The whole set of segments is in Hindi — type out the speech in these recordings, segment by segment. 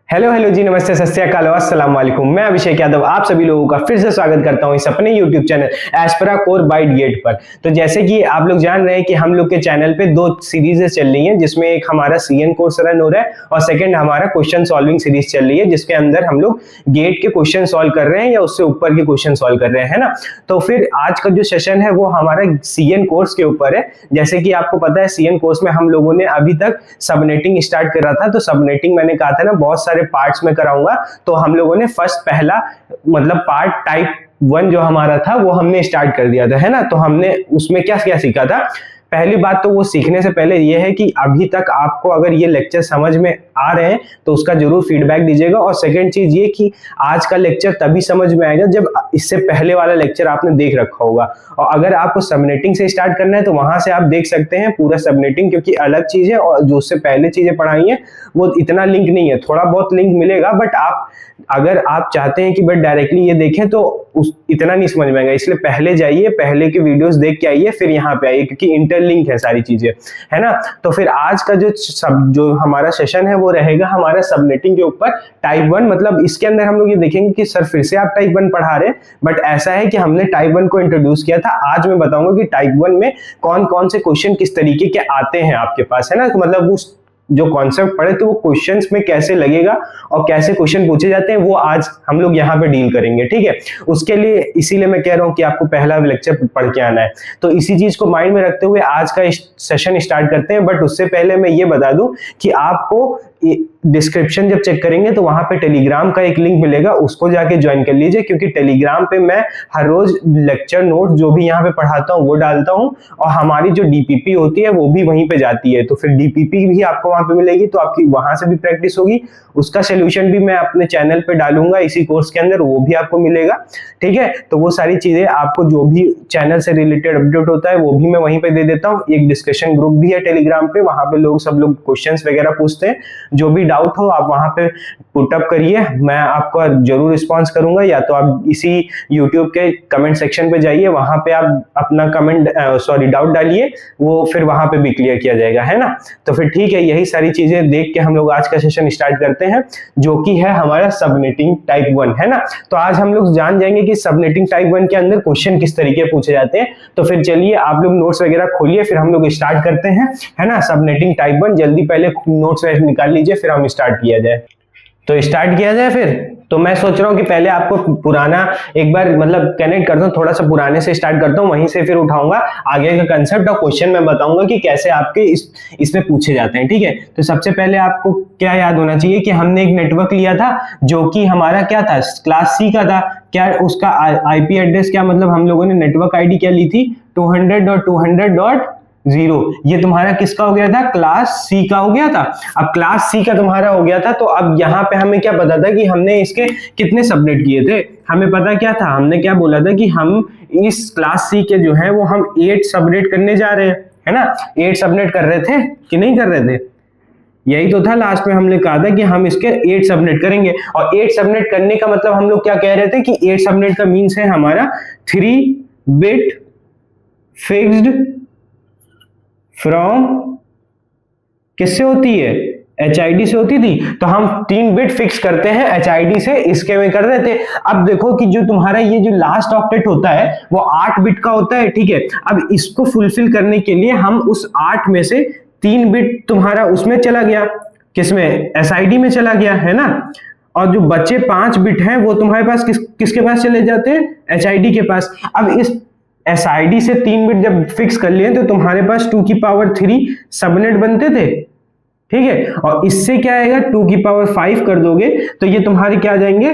हेलो हेलो जी, नमस्ते, सत श्री अकाल, अस्सलाम वालेकुम। मैं अभिषेक यादव आप सभी लोगों का फिर से स्वागत करता हूं इस अपने यूट्यूब चैनल एस्परा कोर बाय डीएड पर। तो जैसे कि आप लोग जान रहे हैं कि हम लोग के चैनल पे दो सीरीजेस चल रही हैं, जिसमें एक हमारा सीएन कोर्स रन हो रहा है और सेकंड हमारा क्वेश्चन सॉल्विंग सीरीज चल रही है, जिसके अंदर हम लोग गेट के क्वेश्चन सॉल्व कर रहे हैं या उससे ऊपर के क्वेश्चन सॉल्व कर रहे हैं, है ना। तो फिर आज का जो सेशन है वो हमारा सीएन कोर्स के ऊपर है। जैसे कि आपको पता है सीएन कोर्स में हम लोगों ने अभी तक सबनेटिंग स्टार्ट करा था। तो सबनेटिंग मैंने कहा था ना, बहुत सारे पार्ट्स में कराऊंगा। तो हम लोगों ने फर्स्ट पहला मतलब पार्ट टाइप 1 जो हमारा था वो हमने स्टार्ट कर दिया था, है ना। तो हमने उसमें क्या क्या सीखा था। पहली बात तो वो सीखने से पहले ये है कि अभी तक आपको अगर ये लेक्चर समझ में आ रहे हैं तो उसका जरूर फीडबैक दीजिएगा। और सेकंड चीज ये कि आज का लेक्चर तभी समझ में आएगा जब इससे पहले वाला लेक्चर आपने देख रखा होगा। और अगर आपको सबनेटिंग से स्टार्ट करना है तो वहां से आप देख सकते हैं पूरा सबनेटिंग, क्योंकि अलग चीज है और जो उससे पहले चीजें पढ़ाई हैं वो इतना लिंक नहीं है, थोड़ा बहुत लिंक मिलेगा। बट अगर आप चाहते हैं कि बट डायरेक्टली ये देखें तो इतना नहीं समझ में आएगा। इसलिए पहले जाइए, पहले के वीडियोस देख के आइए, फिर यहाँ पे आइए, क्योंकि इंटरलिंक है सारी चीजें, है ना। तो फिर आज का जो हमारा सेशन है वो रहेगा हमारा सबनेटिंग के ऊपर टाइप 1। मतलब इसके अंदर हम लोग ये देखेंगे कि सर फिर से आप टाइप 1 पढ़ा रहे हैं, बट ऐसा है कि हमने टाइप 1 को इंट्रोड्यूस किया था। आज मैं बताऊंगा कि टाइप 1 में कौन कौन से क्वेश्चन किस तरीके के आते हैं आपके पास, है ना। तो मतलब उस जो कॉन्सेप्ट पढ़े तो वो क्वेश्चंस में कैसे लगेगा और कैसे क्वेश्चन पूछे जाते हैं वो आज हम लोग यहाँ पे डील करेंगे, ठीक है। उसके लिए इसीलिए मैं कह रहा हूँ कि आपको पहला लेक्चर पढ़ के आना है। तो इसी चीज को माइंड में रखते हुए आज का सेशन स्टार्ट करते हैं। बट उससे पहले मैं ये बता दूं कि आपको डिस्क्रिप्शन जब चेक करेंगे तो वहां पे टेलीग्राम का एक लिंक मिलेगा, उसको जाके ज्वाइन कर लीजिए। क्योंकि टेलीग्राम पे मैं हर रोज लेक्चर नोट जो भी यहाँ पे पढ़ाता हूँ वो डालता हूँ, और हमारी जो डीपीपी होती है वो भी वहीं पे जाती है। तो फिर डीपीपी भी आपको वहां पे मिलेगी, तो आपकी वहां से भी प्रैक्टिस होगी। उसका सोल्यूशन भी मैं अपने चैनल पे डालूंगा इसी कोर्स के अंदर, वो भी आपको मिलेगा, ठीक है। तो वो सारी चीजें आपको जो भी चैनल से रिलेटेड अपडेट होता है वो भी मैं वहीं पे दे देता हूँ। एक डिस्कशन ग्रुप भी है टेलीग्राम पे, वहां पे सब लोग क्वेश्चंस वगैरह पूछते हैं। जो भी डाउट हो आप वहां पे पुट अप करिए, मैं आपका जरूर रिस्पॉन्स करूंगा। या तो आप इसी यूट्यूब के कमेंट सेक्शन पे जाइए, वहां पे आप अपना डाउट डालिए, वो फिर वहां पे भी क्लियर किया जाएगा, है ना। तो फिर ठीक है, यही सारी चीजें देख के हम लोग आज का सेशन स्टार्ट करते हैं, जो कि है हमारा सबनेटिंग टाइप 1, है ना। तो आज हम लोग जान जाएंगे कि सबनेटिंग टाइप 1 के अंदर क्वेश्चन किस तरीके पूछे जाते हैं। तो फिर चलिए आप लोग नोट्स वगैरह खोलिए, फिर हम लोग स्टार्ट करते हैं, है ना। सबनेटिंग टाइप 1 जल्दी पहले नोट्स निकाल लीजिए, फिर हम स्टार्ट किया जाए। तो स्टार्ट किया जाए फिर। तो मैं सोच रहा हूँ कि पहले आपको पुराना एक बार मतलब कनेक्ट करता हूँ, थोड़ा सा पुराने से स्टार्ट करता हूँ, वहीं से फिर उठाऊंगा आगे का कंसेप्ट और क्वेश्चन मैं बताऊंगा कि कैसे आपके इसमें पूछे जाते हैं, ठीक है। तो सबसे पहले आपको क्या याद होना चाहिए कि हमने एक नेटवर्क लिया था जो कि हमारा क्या था, क्लास सी का था। क्या उसका आईपी एड्रेस, क्या मतलब हम लोगों ने नेटवर्क आईडी क्या ली थी, 200.200.0। ये तुम्हारा किसका हो गया था, क्लास सी का हो गया था। अब क्लास सी का तुम्हारा हो गया था, तो अब यहाँ पे हमें क्या पता था कि हमने इसके कितने सबनेट किए थे। हमें पता क्या था, हमने क्या बोला था कि हम इस क्लास सी के जो है वो हम 8 सबनेट करने जा रहे हैं, है ना। 8 सबनेट कर रहे थे कि नहीं कर रहे थे, यही तो था। लास्ट में हमने कहा था कि हम इसके 8 सबनेट करेंगे। और 8 सबनेट करने का मतलब हम लोग क्या कह रहे थे कि 8 सबनेट का मीन्स है हमारा 3 बिट फिक्स्ड फ्रॉम किससे होती है, HID से होती थी। तो हम 3 बिट फिक्स करते हैं HID से, इसके में कर रहे थे। अब देखो कि जो तुम्हारा ये जो लास्ट ऑक्टेट होता है वो 8 बिट का होता है, ठीक है। अब इसको फुलफिल करने के लिए हम उस 8 में से 3 बिट तुम्हारा उसमें चला गया, किसमें, SID में चला गया, है ना। और जो बचे 5 बिट हैं वो तुम्हारे पास किसके पास चले जाते हैं, HID के पास। अब इस SID से 3 बिट जब फिक्स कर लिए तो तुम्हारे पास 2 की पावर 3 सबनेट बनते थे, ठीक है। और इससे क्या आएगा, 2 की पावर 5 कर दोगे तो ये तुम्हारे क्या आ जाएंगे,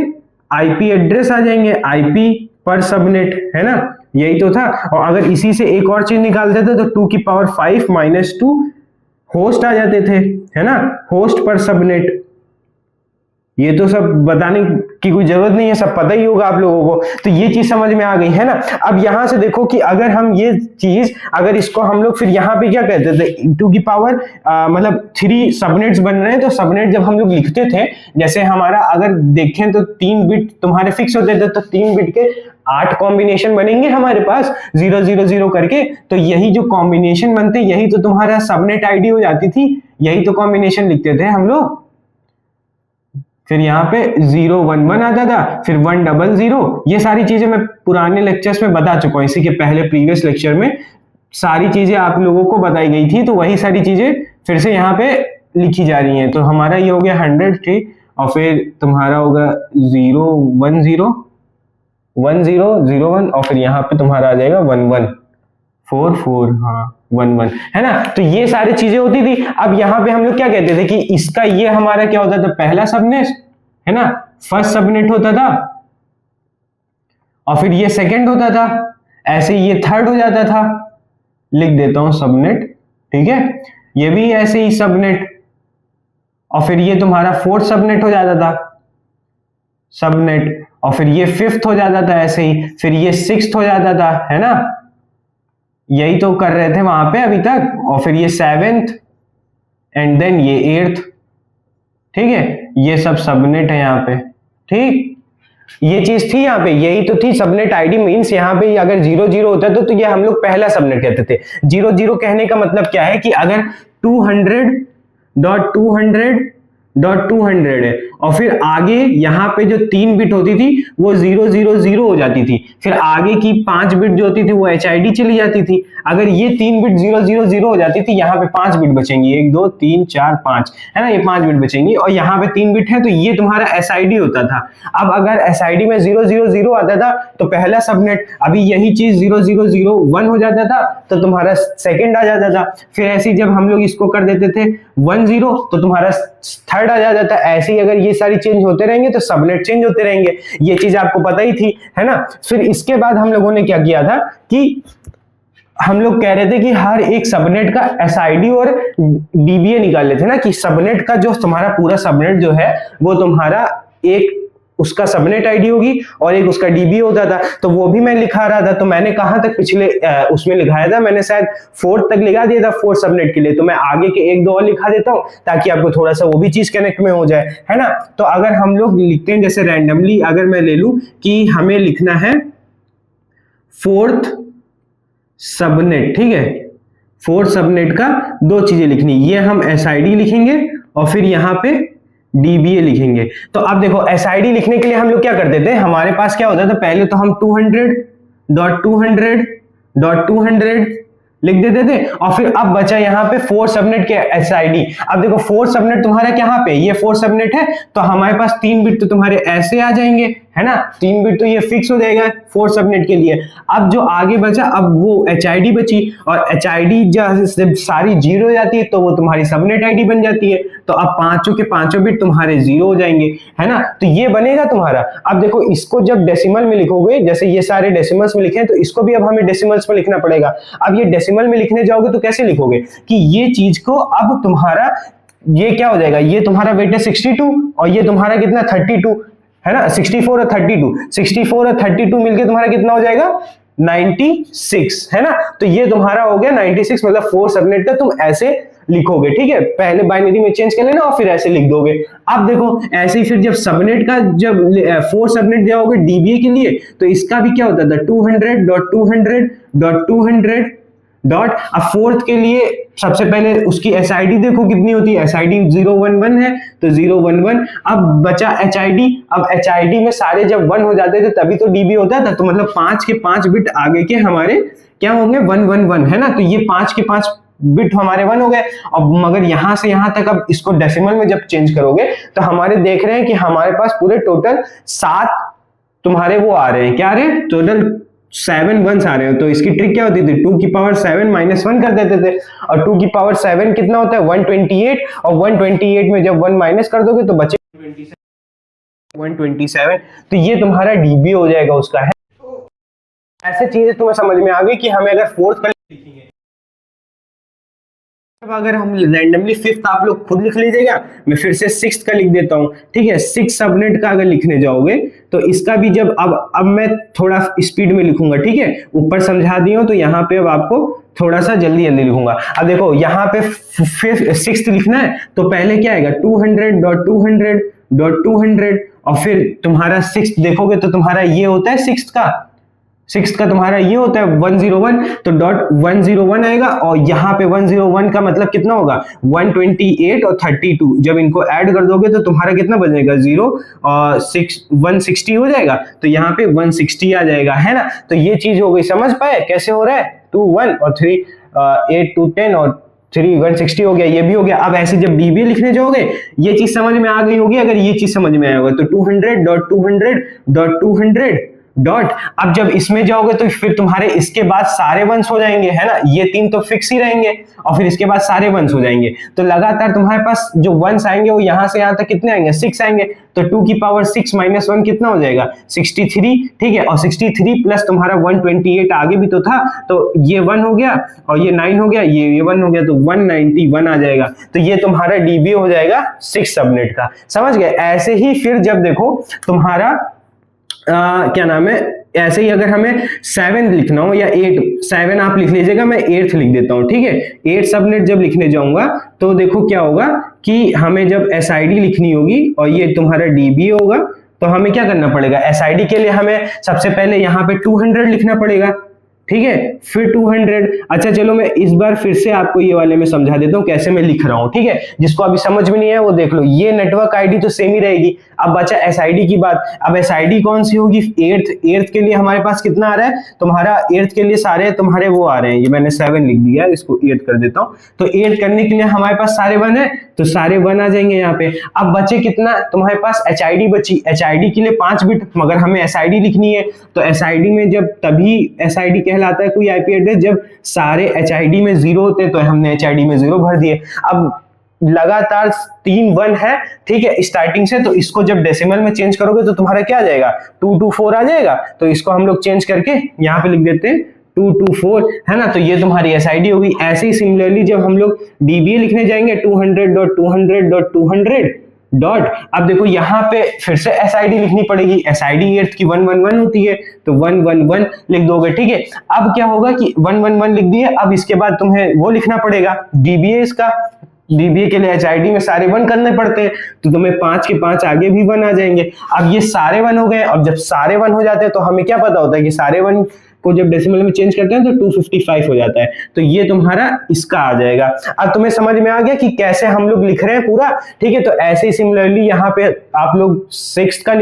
आईपी एड्रेस आ जाएंगे, आईपी पर सबनेट, है ना। यही तो था। और अगर इसी से एक और चीज निकालते थे तो 2 की पावर 5 - 2 होस्ट आ जाते थे, है ना, होस्ट पर सबनेट। ये तो सब बताने की कोई जरूरत नहीं है, सब पता ही होगा आप लोगों को। तो ये चीज समझ में आ गई, है ना। अब यहां से देखो कि अगर हम ये चीज, अगर इसको हम लोग फिर यहाँ पे क्या कहते थे, 2 की पावर मतलब 3 सबनेट्स बन रहे हैं। तो सबनेट जब हम लोग लिखते थे, जैसे हमारा अगर देखें तो 3 बिट तुम्हारे फिक्स होते थे, तो 3 बिट के 8 कॉम्बिनेशन बनेंगे हमारे पास 000 करके। तो यही जो कॉम्बिनेशन बनते, यही तो तुम्हारा सबनेट आईडी हो जाती थी, यही तो कॉम्बिनेशन लिखते थे हम लोग। फिर यहाँ पे 011 आता था, फिर 100, ये सारी चीजें मैं पुराने लेक्चर्स में बता चुका हूँ, इसी के पहले प्रीवियस लेक्चर में सारी चीजें आप लोगों को बताई गई थी, तो वही सारी चीजें फिर से यहाँ पे लिखी जा रही हैं। तो हमारा ये हो गया 100 थी, और फिर तुम्हारा होगा 010 और फिर यहाँ पे तुम्हारा आ जाएगा 1144, हाँ 11, है ना। तो ये सारी चीजें होती थी। अब यहाँ पे हम लोग क्या कहते थे कि इसका ये हमारा क्या होता था, पहला सबनेट, है ना, फर्स्ट सबनेट होता था, और फिर ये सेकंड होता था, ऐसे ये थर्ड हो जाता था, लिख देता हूं सबनेट, ठीक है। ये भी ऐसे ही सबनेट, और फिर ये तुम्हारा फोर्थ सबनेट हो जाता था, सबनेट, और फिर ये फिफ्थ हो जाता था ऐसे ही, फिर ये सिक्स्थ हो जाता था, है ना, यही तो कर रहे थे वहां पे अभी तक, और फिर ये सेवेंथ एंड देन ये एट्थ, ठीक है, ये सब सबनेट है यहाँ पे, ठीक। ये चीज थी यहाँ पे, यही तो थी सबनेट आईडी मींस। यहाँ पे अगर 00 होता तो ये हम लोग पहला सबनेट कहते थे। 00 कहने का मतलब क्या है कि अगर 200.200.200 है और फिर आगे यहाँ पे जो 3 बिट होती थी वो 000 हो जाती थी, फिर आगे की 5 बिट जो होती थी वो HID चली जाती थी। अगर ये 3 बिट 000 हो जाती थी, यहाँ पे 5 बिट बचेंगी, 1 2 3 4 5, है ना, ये 5 बिट बचेंगी, और यहाँ पे 3 बिट है तो ये तुम्हारा SID होता था। अब अगर SID में 000 आता था तो पहला सबनेट, अभी यही चीज 0001 हो जाता था तो तुम्हारा सेकंड आ जाता था, फिर ऐसे जब हम लोग इसको कर देते थे 10 तो तुम्हारा थर्ड आ जाता था। ऐसे ही अगर ये सारी चेंज होते रहेंगे तो सबनेट चेंज होते रहेंगे, ये चीज आपको पता ही थी, है ना। फिर इसके बाद हम लोगों ने क्या किया था कि हम लोग कह रहे थे कि हर एक सबनेट का SID और DBA निकाल लेते ना, कि सबनेट का जो तुम्हारा पूरा सबनेट जो है वो तुम्हारा एक उसका सबनेट आईडी होगी और एक उसका DBA होता था। तो वो भी मैं लिखा रहा था, तो मैंने कहां तक पिछले उसमें लिखाया था, मैंने शायद 4 तक लिखा दिया था 4 सबनेट के लिए, तो मैं आगे के 1 2 और लिखा देता हूं ताकि आपको थोड़ा सा वो भी चीज कनेक्ट में हो जाए, है ना। तो अगर हम लोग लिखते हैं जैसे रैंडमली, अगर मैं ले लूं कि हमें लिखना है 4th सबनेट, ठीक है, 4th सबनेट का 2 चीजें लिखनी, ये हम SID लिखेंगे और फिर यहाँ पे DBA लिखेंगे। तो अब देखो SID लिखने के लिए हम लोग क्या करते थे, हमारे पास क्या होता था, पहले तो हम 200.200.200 लिख देते थे, और फिर अब बचा यहाँ पे 4 सबनेट के SID। अब देखो 4 सबनेट तुम्हारा कहाँ पे, ये 4 सबनेट है तो हमारे पास 3 बिट तो तुम्हारे ऐसे आ जाएंगे, है ना, 3 बिट तो ये फिक्स हो जाएगा 4 सबनेट के लिए। अब जो आगे बचा, अब वो HID बची, और HID जब सारी 0 हो जाती है तो वो तुम्हारी सबनेट ID बन जाती है, तो अब पांचों के पांचों बिट तुम्हारे 0 हो जाएंगे, है ना। तो ये बनेगा तुम्हारा। अब देखो इसको जब डेसिमल में लिखोगे, जैसे ये सारे डेसिमल्स में लिखे हैं तो इसको भी अब हमें डेसिमल्स में लिखना पड़ेगा। अब ये डेसिमल में लिखने जाओगे तो कैसे लिखोगे कि ये चीज को, अब तुम्हारा ये क्या हो जाएगा, ये तुम्हारा वेट है 62 और ये तुम्हारा कितना 32, है ना, 64 और 32 मिलके तुम्हारा कितना हो जाएगा 96, है ना। तो ये तुम्हारा हो गया 96, मतलब 4 सबनेट का तुम ऐसे लिखोगे, ठीक है, पहले बाइनरी में चेंज कर लेना और फिर ऐसे लिख दोगे। अब देखो ऐसे ही फिर जब सबनेट का जब 4 सबनेट जाओगे DBA के लिए तो इसका भी क्या होता था 200.200.200 डॉट। अब 4th के लिए सबसे पहले उसकी SID देखो कितनी होती है, SID 011 है तो 011। अब बचा HID, अब HID में सारे जब 1 हो जाते थे तभी तो DB होता था, तो मतलब 5 के 5 बिट आगे के हमारे क्या होंगे 111, है ना। तो ये 5 के 5 बिट हमारे 1 हो गए। अब मगर यहां से यहां तक अब इसको डेसिमल में जब चेंज करोगे तो हमारे देख रहे हैं कि हमारे पास पूरे टोटल 7 तुम्हारे वो आ रहे हैं, क्या आ रहे हैं, टोटल 7 वंस आ रहे हो। तो इसकी ट्रिक क्या होती थी, 2 की पावर 7 माइनस 1 कर देते थे, और 2 की पावर 7 कितना होता है 128, और 128 में जब 1 माइनस कर दोगे तो बचे 127, तो ये तुम्हारा DBA हो जाएगा उसका, है। ऐसे चीजें तुम्हें समझ में आ गई कि हमें अगर 4th का लिखेंगे, अब अगर हम रैंडमली 5th आप लोग खुद लिख लीजिएगा, मैं फिर से 6th का लिख देता हूं, ठीक है। 6 सबनेट का अगर लिखने जाओगे तो इसका भी जब अब मैं थोड़ा स्पीड में लिखूंगा, ठीक है, ऊपर समझा दिया तो यहाँ पे अब आपको थोड़ा सा जल्दी लिखूंगा। अब देखो यहाँ पे 6th लिखना है तो पहले क्या आएगा 200.200.200, और फिर तुम्हारा 6th देखोगे तो तुम्हारा ये होता है 6th का, सिक्स का तुम्हारा ये होता है 101, तो डॉट 101 आएगा, और यहाँ पे 101 का मतलब कितना होगा 128 और 32, जब इनको ऐड कर दोगे तो तुम्हारा कितना बचेगा 0 और 160 हो जाएगा, तो यहाँ पे 160 आ जाएगा, है ना। तो ये चीज हो गई, समझ पाए कैसे हो रहा है, 2 1 और 3 8 2 10 और 3 160 हो गया, ये भी हो गया। अब ऐसे जब डीबीए लिखने जाओगे ये चीज समझ में आ गई होगी, अगर ये चीज समझ में आया होगा तो 200.200.200 डॉट, अब जब इसमें जाओगे तो फिर तुम्हारे इसके बाद सारे वंस हो जाएंगे, है ना, ये 3 तो फिक्स ही रहेंगे और फिर इसके बाद सारे वंस हो जाएंगे, तो लगातार तुम्हारे पास जो वंस आएंगे वो यहां से यहां तक कितने आएंगे 6 आएंगे, तो 2 की पावर 6 माइनस 1 कितना हो जाएगा 63, ठीक है, और 63 प्लस तुम्हारा 128 आगे भी तो था, तो ये 1 हो गया और ये 9 हो गया, ये 1 हो गया, तो 191 आ जाएगा, तो ये तुम्हारा डीबीए हो जाएगा 6 सबनेट का, समझ गए। ऐसे ही फिर जब देखो तुम्हारा क्या नाम है, ऐसे ही अगर हमें 7 लिखना हो या 8, 7 आप लिख लीजिएगा, मैं 8th लिख देता हूं, ठीक है। 8 सबनेट जब लिखने जाऊंगा तो देखो क्या होगा कि हमें जब एसआईडी लिखनी होगी और ये तुम्हारा डीबी होगा, तो हमें क्या करना पड़ेगा, एसआईडी के लिए हमें सबसे पहले यहाँ पे 200 लिखना पड़ेगा, ठीक है, फिर 200। अच्छा चलो मैं इस बार फिर से आपको ये वाले में समझा देता हूँ कैसे मैं लिख रहा हूँ, ठीक है, जिसको अभी समझ में नहीं है वो देख लो। ये नेटवर्क आईडी तो सेम ही रहेगी, अब बचा एसआईडी की बात। अब एसआईडी कौन सी होगी, 8th के लिए हमारे पास कितना आ रहा है तुम्हारा, 8th के लिए सारे तुम्हारे वो आ रहे हैं, ये मैंने 7 लिख दिया, इसको 8 कर देता हूँ, तो 8 करने के लिए हमारे पास सारे 1 है, तो सारे 1 आ जाएंगे यहाँ पे। अब बचे कितना तुम्हारे पास एचआईडी बची, एचआईडी के लिए 5 बिट, मगर हमें एसआईडी लिखनी है, तो एसआईडी में जब तभी एसआईडी कहलाता है कोई आईपी एड्रेस जब सारे एचआईडी में 0 होते हैं, तो हमने एचआईडी में 0 भर दिए। अब लगातार 3 1 है, ठीक है, स्टार्टिंग से, तो इसको जब डेसिमल में चेंज करोगे तो तुम्हारा क्या आ जाएगा 224 आ जाएगा, तो इसको हम लोग चेंज करके यहाँ पे लिख देते हैं 224, है ना, तो ये तुम्हारी एसआईडी होगी। ऐसे ही सिमिलरली जब हम लोग डीबीए लिखने जाएंगे 200.200.200 डॉट, अब देखो यहाँ पे फिर से एसआईडी लिखनी पड़ेगी, एसआईडी 8th की 111 होती है, तो 111 लिख दोगे, ठीक है। अब क्या होगा कि 111 लिख दिए, अब इसके बाद तुम्हें वो लिखना पड़ेगा डीबीए, इसका डीबीए के लिए एचआईडी में सारे 1 करने पड़ते हैं, तो तुम्हें 5 के 5 आगे भी 1 आ जाएंगे। अब ये सारे 1 हो गए, अब जब सारे 1 हो जाते हैं तो हमें क्या पता होता है कि सारे 1 को जब डेसिमल में चेंज करते हैं तो 255 हो जाता है, तो ये तुम्हारा इसका आ जाएगा। अब तुम्हें समझ में आ गया कि कैसे हम लोग लिख रहे हैं पूरा, ठीक है। तो ऐसे ही सिमिलरली यहाँ पे आप लोग 5th का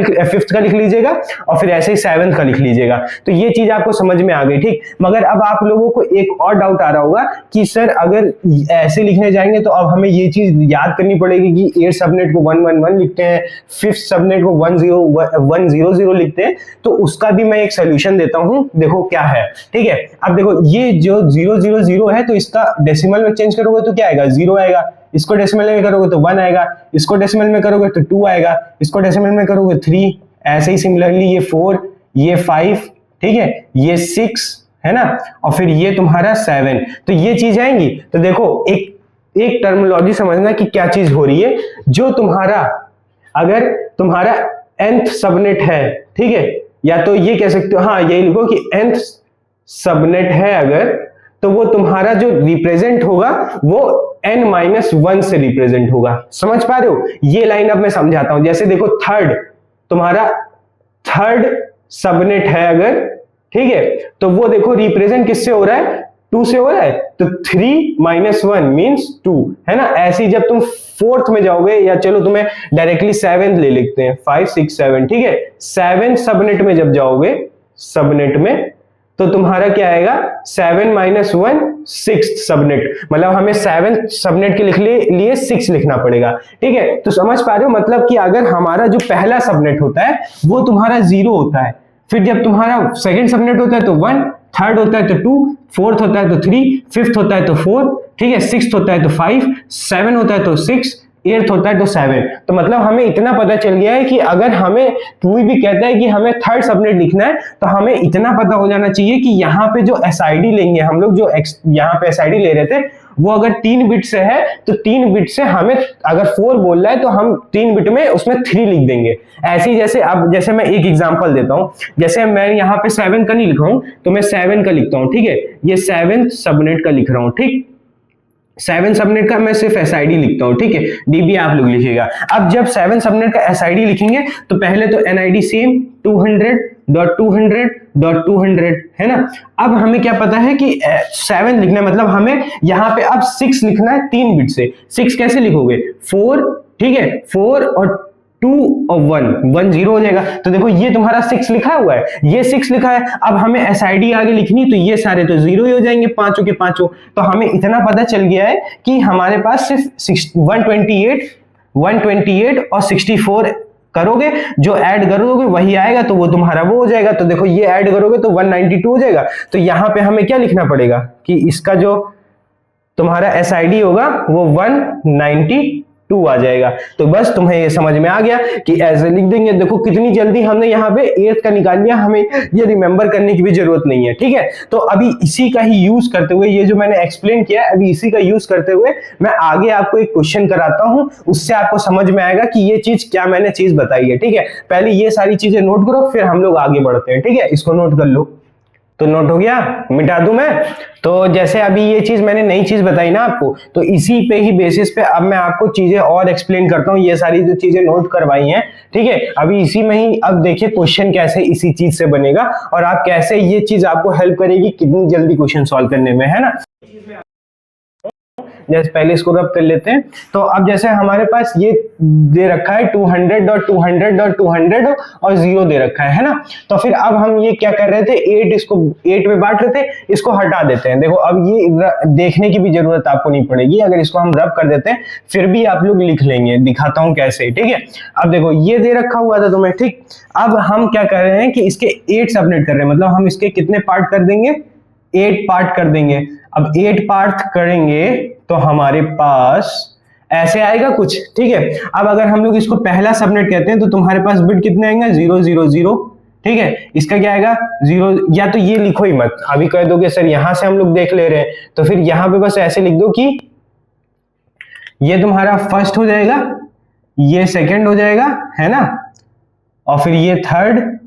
लिख लीजिएगा और फिर ऐसे ही 7th का लिख लीजिएगा, तो ये चीज आपको समझ में आ गई, ठीक। मगर अब आप लोगों को एक और डाउट आ रहा होगा कि सर अगर ऐसे लिखने जाएंगे तो अब हमें ये चीज याद करनी पड़ेगी कि 8 सबनेट को 111 लिखते हैं, 5th सबनेट को 100 लिखते हैं, तो उसका भी मैं एक सोल्यूशन देता हूँ, देखो क्या है, ठीक है। अब देखो ये जो 000 है, तो इसका डेसिमल में चेंज करोगे तो क्या आएगा 0 आएगा, इसको डेसिमल में करोगे तो 1 आएगा, इसको डेसिमल में करोगे तो 2 आएगा, इसको डेसिमल में करोगे 3, ऐसे ही सिमिलरली ये 4, ये 5, ठीक है, ये 6, है ना, और फिर ये तुम्हारा 7, तो ये चीज आएंगी। तो देखो एक टर्मिनोलॉजी समझना कि क्या चीज हो रही है, जो तुम्हारा अगर तुम्हारा nth सबनेट है, ठीक है, या तो ये कह सकते हो, हाँ यही लिखो कि nth सबनेट है अगर, तो वो तुम्हारा जो रिप्रेजेंट होगा वो n-1 से रिप्रेजेंट होगा, समझ पा रहे हो। ये लाइन अब मैं समझाता हूं, जैसे देखो तुम्हारा थर्ड सबनेट है अगर, ठीक है, तो वो देखो रिप्रेजेंट किससे हो रहा है 2 से हो रहा है, तो 3 - 1 मींस 2, है ना। ऐसे ही जब तुम 4th में जाओगे, या चलो तुम्हें डायरेक्टली 7th ले लिखते हैं, 5 6 7, ठीक है, 7 सबनेट में जब जाओगे सबनेट में, तो तुम्हारा क्या आएगा 7 - 1 6th सबनेट, मतलब हमें 7th सबनेट के लिए 6 लिखना पड़ेगा, ठीक है। तो समझ पा रहे हो, मतलब कि अगर हमारा जो पहला सबनेट होता है वो तुम्हारा 0 होता है, फिर जब तुम्हारा सेकंड सबनेट होता है तो 1, थर्ड होता है तो 2, 4th होता है तो 3, 5th होता है तो 4, ठीक है, 6th होता है तो 5, 7 होता है तो 6, 8th होता है तो 7। तो मतलब हमें इतना पता चल गया है कि अगर हमें कोई भी कहता है कि हमें थर्ड सबनेट लिखना है, तो हमें इतना पता हो जाना चाहिए कि यहाँ पे जो एसआईडी लेंगे हम लोग, जो यहाँ पे एसआईडी ले रहे थे, वो अगर 3 बिट से है तो 3 बिट से हमें अगर 4 बोल रहा है तो हम 3 बिट में उसमें 3 लिख देंगे। ऐसे ही जैसे मैं एक एग्जांपल देता हूं, जैसे मैं यहाँ पे 7 का नहीं लिखा हूं, तो मैं 7 का लिखता हूं, ठीक है, ये 7th सबनेट का लिख रहा हूं, ठीक। 7 सबनेट का मैं सिर्फ एसआईडी लिखता हूं, ठीक है, डीबी आप लोग लिखिएगा। अब जब 7 सबनेट का एसआईडी लिखेंगे तो पहले तो एनआईडी सेम 200.200.200 है ना। अब हमें क्या पता है कि 7 लिखना है, मतलब हमें यहां पे अब 6 लिखना है 3 बिट से। 6 कैसे लिखोगे, 4, ठीक है, 4 और 2 और 1 0 हो जाएगा। तो देखो ये तुम्हारा 6 लिखा हुआ है, ये 6 लिखा है। अब हमें एसआईडी आगे लिखनी, तो ये सारे तो 0 ही हो जाएंगे, पांचों के पांचों। तो हमें इतना पता चल गया है कि हमारे पास सिर्फ 128 और 64 करोगे, जो ऐड करोगे वही आएगा, तो वो तुम्हारा वो हो जाएगा। तो देखो ये ऐड करोगे तो 192 हो जाएगा। तो यहां पे हमें क्या लिखना पड़ेगा कि इसका जो तुम्हारा एसआईडी होगा वो 192 आ जाएगा। तो बस तुम्हें ये समझ में आ गया कि ऐसे लिख देंगे। देखो कितनी जल्दी हमने यहाँ पे 8 का निकाल लिया, हमें ये रिमेंबर करने की भी जरूरत नहीं है, ठीक है। तो अभी इसी का ही यूज करते हुए, ये जो मैंने एक्सप्लेन किया अभी इसी का यूज करते हुए मैं आगे आपको एक क्वेश्चन कराता हूं, उससे आपको समझ में आएगा कि ये चीज क्या मैंने चीज बताई है, ठीक है। पहले ये सारी चीजें नोट करो, फिर हम लोग आगे बढ़ते हैं, ठीक है। इसको नोट कर लो। तो नोट हो गया, मिटा दूं मैं। तो जैसे अभी ये चीज मैंने नई चीज बताई ना आपको, तो इसी पे ही बेसिस पे अब मैं आपको चीजें और एक्सप्लेन करता हूं। ये सारी जो चीजें नोट करवाई हैं, ठीक है, अभी इसी में ही अब देखिए क्वेश्चन कैसे इसी चीज से बनेगा और आप कैसे ये चीज आपको हेल्प करेगी कितनी जल्दी क्वेश्चन सॉल्व करने में, है ना। जैसे पहले इसको रब कर लेते हैं। तो अब जैसे हमारे पास ये दे रखा है 200.200.200 और 0 दे रखा है ना। तो फिर अब हम ये क्या कर रहे थे, 8 में बांट रहे थे, इसको हटा देते हैं। देखो अब ये देखने की भी जरूरत आपको नहीं पड़ेगी, अगर इसको हम रब कर देते हैं फिर भी आप लोग लिख लेंगे, दिखाता हूं कैसे, ठीक है। अब देखो ये दे रखा हुआ था तुम्हें, ठीक। अब हम क्या कर रहे हैं कि इसके 8 सबनेट कर रहे हैं, मतलब हम इसके कितने पार्ट कर देंगे, 8 पार्ट कर देंगे। अब 8 पार्ट करेंगे तो हमारे पास ऐसे आएगा कुछ, ठीक है। अब अगर हम लोग इसको पहला सबनेट कहते हैं तो तुम्हारे पास बिट कितने आएंगे, 0 0 0, ठीक है। इसका क्या आएगा 0, या तो ये लिखो ही मत, अभी कह दोगे सर यहां से हम लोग देख ले रहे हैं, तो फिर यहां पे बस ऐसे लिख दो कि ये तुम्हारा फर्स्ट हो जाएगा, ये सेकंड हो जाएगा, है ना, और फिर ये थर्ड,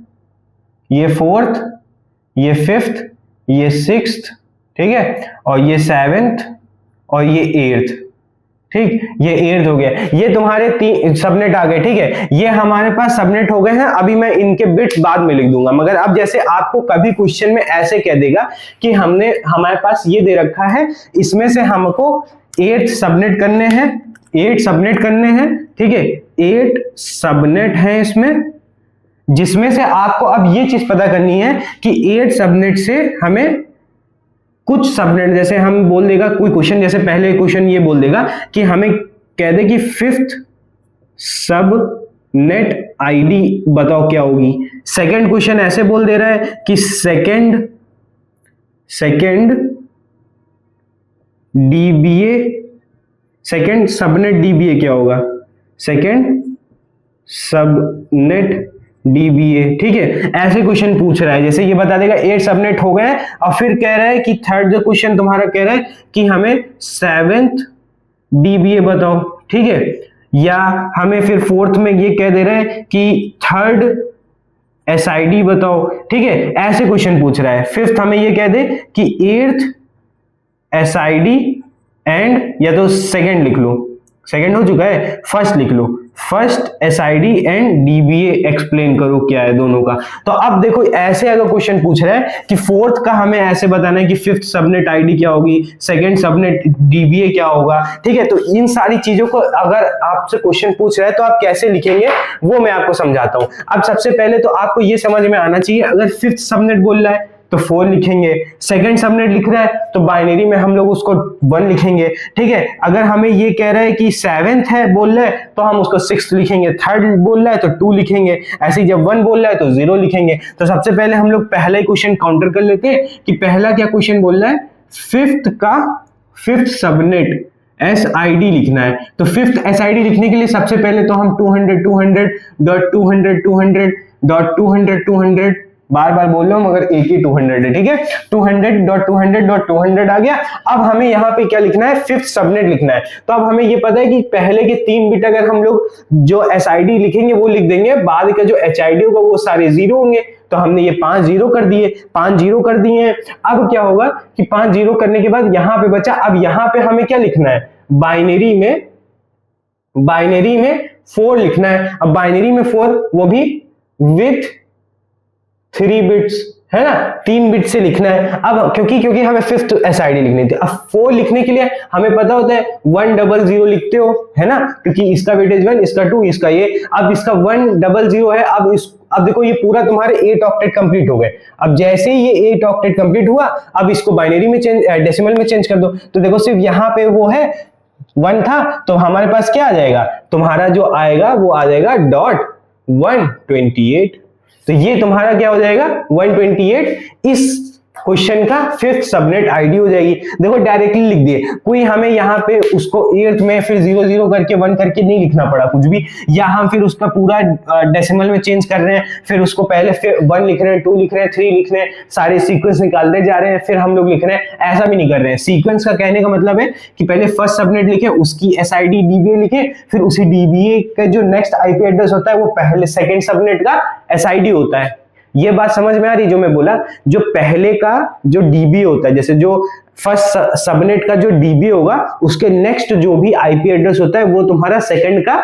ये फोर्थ, ये फिफ्थ, ये सिक्स्थ, ठीक है, और ये 7th और ये 8th, ठीक, ये 8th हो गया। ये तुम्हारे 3 सबनेट आ गए, ठीक है। ये हमारे पास सबनेट हो गए हैं। अभी मैं इनके बिट्स बाद में लिख दूंगा, मगर अब जैसे आपको कभी क्वेश्चन में ऐसे कह देगा कि हमारे पास ये दे रखा है, इसमें से हमको 8 सबनेट करने हैं, 8 सबनेट करने हैं, ठीक है, 8 सबनेट है इसमें, जिसमें से आपको अब ये चीज पता करनी है कि 8 सबनेट से हमें कुछ सबनेट, जैसे हम बोल देगा कोई क्वेश्चन, जैसे पहले क्वेश्चन ये बोल देगा कि हमें कह दे कि 5th सबनेट आईडी बताओ क्या होगी। सेकंड क्वेश्चन ऐसे बोल दे रहा है कि second dBA, second subnet dBA क्या होगा, सेकंड सबनेट डीबीए, ठीक है। ऐसे क्वेश्चन पूछ रहा है, जैसे ये बता देगा 8 सबनेट हो गए, और फिर कह रहा है कि थर्ड जो क्वेश्चन तुम्हारा कह रहा है कि हमें 7th डीबीए बताओ, ठीक है। या हमें फिर फोर्थ में ये कह दे रहा है कि थर्ड एसआईडी बताओ, ठीक है। ऐसे क्वेश्चन पूछ रहा है। फिफ्थ हमें ये कह दे कि 8th एसआईडी एंड, या तो सेकंड लिख लो, सेकंड हो चुका है, फर्स्ट लिख लो, first SID and DBA explain करो क्या है दोनों का। तो अब देखो ऐसे अगर क्वेश्चन पूछ रहा है कि फोर्थ का हमें ऐसे बताना है कि 5th सबनेट आईडी क्या होगी, सेकंड सबनेट डीबीए क्या होगा, ठीक है। तो इन सारी चीजों को अगर आपसे क्वेश्चन पूछ रहा है तो आप कैसे लिखेंगे वो मैं आपको समझाता हूं। अब सबसे पहले तो आपको ये समझ में आना चाहिए, अगर 5th सबनेट बोल रहा है तो 4 लिखेंगे, सेकंड सबनेट लिख रहा है तो बाइनरी में हम लोग उसको 1 लिखेंगे, ठीक है। अगर हमें ये कह रहा है कि 7th है बोल रहा है तो हम उसको 6th लिखेंगे, थर्ड बोल रहा है तो 2 लिखेंगे, ऐसे ही जब 1 बोल रहा है तो 0 लिखेंगे। तो सबसे पहले हम लोग पहला ही क्वेश्चन काउंटर कर लेते हैं कि पहला क्या क्वेश्चन बोल रहा है, 5th सबनेट एसआईडी लिखना है। तो 5th एसआईडी लिखने के लिए सबसे पहले तो हम 200.200.200.200 बार बार बोल रहा हूं मगर एक ही 200 है, ठीक है। 200.200.200 आ गया। अब हमें यहाँ पे क्या लिखना है, 5th सबनेट लिखना है। तो अब हमें ये पता है कि पहले के 3 बिट अगर हम लोग जो एसआईडी लिखेंगे वो लिख देंगे, बाद का जो एचआईडी होगा वो सारे 0 होंगे, तो हमने ये 5 जीरो कर दिए, 5 जीरो कर दिए हैं। अब क्या होगा कि 5 जीरो करने के बाद यहां पे बचा, अब यहां पे हमें क्या लिखना है, बाइनरी में 4 लिखना है। अब बाइनरी में 4 वो भी विथ 3 बिट्स, है ना, 3 बिट से लिखना है। अब क्योंकि हमें फिफ्थ एसआईडी लिखनी थी। अब 4 लिखने के लिए हमें पता होता है 100 लिखते हो, है ना, क्योंकि इसका वेटेज 1, इसका 2, इसका ये। अब इसका 100 है। अब देखो ये पूरा तुम्हारे 8 ऑक्टेट कंप्लीट हो गए। अब जैसे ही ये 8 ऑक्टेट कंप्लीट हुआ, अब इसको बाइनरी में चेंज, डेसिमल में चेंज कर दो। तो देखो सिर्फ यहाँ पे वो है 1 था, तो हमारे पास क्या आ जाएगा, तुम्हारा जो आएगा वो आ जाएगा .128। तो ये तुम्हारा क्या हो जाएगा 128, इस क्वेश्चन का फिफ्थ सबनेट आईडी हो जाएगी। देखो डायरेक्टली लिख दिए, कोई हमें यहाँ पे उसको 8th में फिर 00 करके 1 करके नहीं लिखना पड़ा कुछ भी, या हम फिर उसका पूरा डेसिमल में चेंज कर रहे हैं, फिर उसको पहले फिर 1 लिख रहे हैं, 2 लिख रहे हैं, 3 लिख रहे हैं, सारे सीक्वेंस निकालते जा रहे हैं, फिर हम लोग लिख रहे हैं, ऐसा भी नहीं कर रहे हैं। सीक्वेंस का कहने का मतलब है कि पहले फर्स्ट सबनेट लिखे, उसकी एसआईडी डीबीए लिखे, फिर उसी डीबीए का जो नेक्स्ट आईपी एड्रेस होता है वो पहले सेकंड सबनेट का एसआईडी होता है। ये बात समझ में आ रही जो मैं बोला, जो पहले का जो डीबी होता है, जैसे जो फर्स्ट सबनेट का जो डीबी होगा उसके नेक्स्ट जो भी आईपी एड्रेस होता है वो तुम्हारा सेकंड का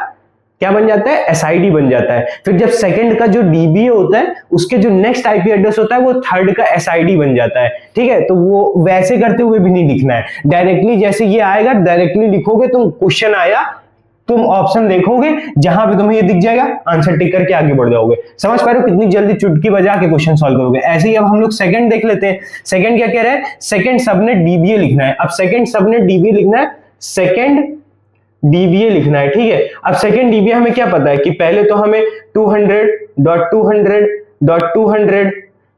क्या बन जाता है, एसआईडी बन जाता है। फिर जब सेकंड का जो डीबी होता है उसके जो नेक्स्ट आईपी एड्रेस होता है वो थर्ड का एसआईडी बन जाता है। ठीक है, तो वो वैसे करते हुए भी नहीं लिखना है, डायरेक्टली जैसे ये आएगा डायरेक्टली लिखोगे। तुम क्वेश्चन आया, तुम ऑप्शन देखोगे, जहां पे तुम्हें ये दिख जाएगा आंसर टिक करके आगे बढ़ जाओगे। समझ पा रहे हो कितनी जल्दी चुटकी बजा के क्वेश्चन सॉल्व करोगे। ऐसे ही अब हम लोग सेकंड देख लेते हैं। सेकंड क्या कह रहा है, सेकंड सबनेट डीबीए लिखना है। अब सेकंड सबनेट डीबीए लिखना है, सेकंड डीबीए लिखना है। ठीक है, अब सेकंड डीबीए हमें क्या पता है कि पहले तो हमें 200.200.200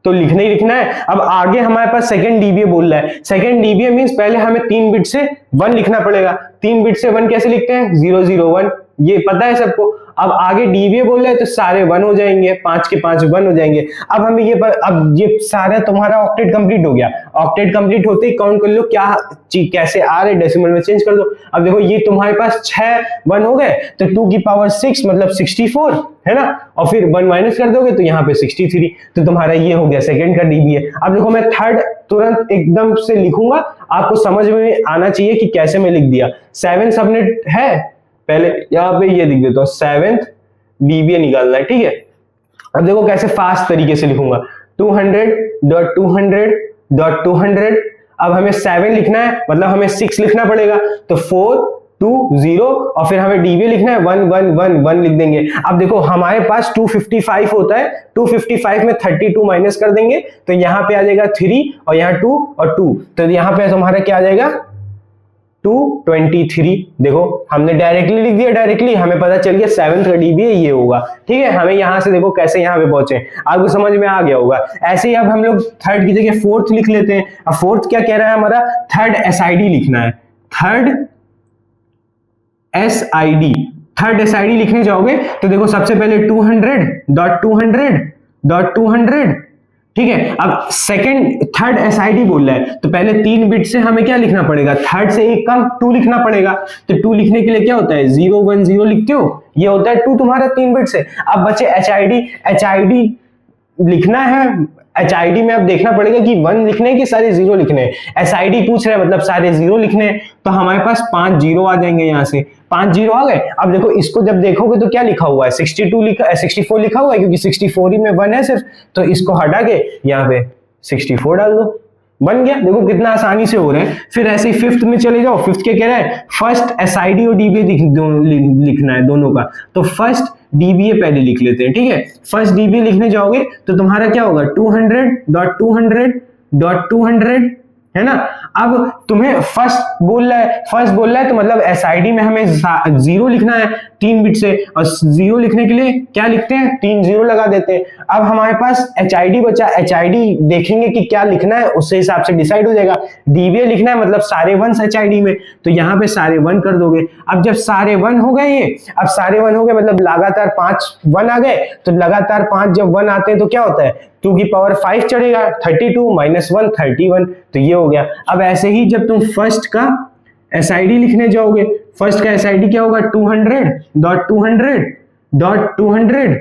तो लिखना ही लिखना है। अब आगे हमारे पास सेकंड डीबीए बोल रहा है, सेकंड डीबीए मींस पहले हमें 3 बिट से 1 लिखना पड़ेगा। 3 बिट से 1 कैसे लिखते हैं, 001, ये पता है सबको। अब आगे डीबीए बोल रहा है तो सारे 1 हो जाएंगे, 5 के 5 1 हो जाएंगे। अब हमें ये अब ये सारा तुम्हारा ऑक्टेट कंप्लीट हो गया। ऑक्टेट कंप्लीट होते ही काउंट कर लो क्या कैसे आ रहे, डेसिमल में चेंज कर दो। अब देखो ये तुम्हारे पास 6 1 हो गए, तो 2 की पावर 6 मतलब 64, है ना, और फिर 1 माइनस कर दोगे तो यहाँ पे 63। तो तुम्हारा ये हो गया सेकंड का डीबीए। अब देखो मैं थर्ड तुरंत एकदम से लिखूंगा, आपको समझ में आना चाहिए कि कैसे मैं लिख दिया। 7 सबनेट है, पहले यहाँ पे ये लिख देता हूँ, 7th डीबीए निकालना है। ठीक है, अब देखो कैसे फास्ट तरीके से लिखूंगा, 200.200.200। अब हमें 7 लिखना है, मतलब हमें 6 लिखना पड़ेगा, तो 4 2 0, और फिर हमें डीबीए लिखना है 1 1 1 1 लिख देंगे। अब देखो हमारे पास 255 होता है, 255 में 32 माइनस कर देंगे तो यहाँ पे आ जाएगा 3, और यहाँ 2 और 2, तो यहाँ पे हमारा क्या आ जाएगा 223। देखो हमने डायरेक्टली लिख दिया, डायरेक्टली हमें पता चल गया 7th का डीबीए ये होगा। ठीक है, हमें यहां से देखो कैसे यहाँ पे पहुंचे, आपको समझ में आ गया होगा। ऐसे ही अब हम लोग थर्ड की जगह फोर्थ लिख लेते हैं। अब फोर्थ क्या कह रहा है हमारा, थर्ड एसआईडी लिखना है। थर्ड एसआईडी लिखने जाओगे तो देखो सबसे पहले 200.200.200, ठीक है। अब सेकंड थर्ड एसआईडी बोल रहा है तो पहले 3 बिट से हमें क्या लिखना पड़ेगा, थर्ड से एक कम 2 लिखना पड़ेगा। तो 2 लिखने के लिए क्या होता है 0 1 0 लिखते हो, ये होता है 2 तुम्हारा 3 बिट से। अब बचे एचआईडी लिखना है। एचआईडी में अब देखना पड़ेगा कि 1 लिखने हैं कि सारे 0 लिखने हैं। एसआईडी पूछ रहे हैं मतलब सारे 0 लिखने हैं, तो हमारे पास 5 0 आ जाएंगे, यहाँ से 5 0 आ गए। अब देखो इसको जब देखोगे तो क्या लिखा हुआ है 64 लिखा हुआ है, क्योंकि 64 ही में 1 है सिर्फ, तो इसको हटा के यहाँ पे 64 डाल दो, बन गया। देखो कितना आसानी से हो रहा है। फिर ऐसे ही फिफ्थ में चले जाओ। फिफ्थ क्या कह रहा है, फर्स्ट एसआईडी और डीबीए लिखना है दोनों का। तो फर्स्ट डीबीए पहले लिख लेते हैं, ठीक है। फर्स्ट डीबीए लिखने जाओगे तो तुम्हारा क्या होगा 200.200.200, है ना। अब तुम्हें फर्स्ट बोल रहा है तो मतलब एसआईडी में हमें 0 लिखना है 3 बिट से, और 0 लिखने के लिए क्या लिखते हैं 3 0 लगा देते हैं। अब हमारे पास एचआईडी बचा, एचआईडी देखेंगे कि क्या लिखना है, उससे हिसाब से डिसाइड हो जाएगा। डीबीए लिखना है मतलब सारे 1 एचआईडी में, तो यहाँ पे सारे 1 कर दोगे। अब जब सारे 1 हो गए, ये अब सारे 1 हो गए मतलब लगातार 5 1 आ गए, तो लगातार 5 जब 1 आते हैं तो क्या होता है 2 की पावर 5 चढ़ेगा, 32 माइनस 1 31, तो ये हो गया। अब ऐसे ही जब तुम फर्स्ट का एसआईडी लिखने जाओगे, फर्स्ट का एसआईडी क्या होगा 200.200.200,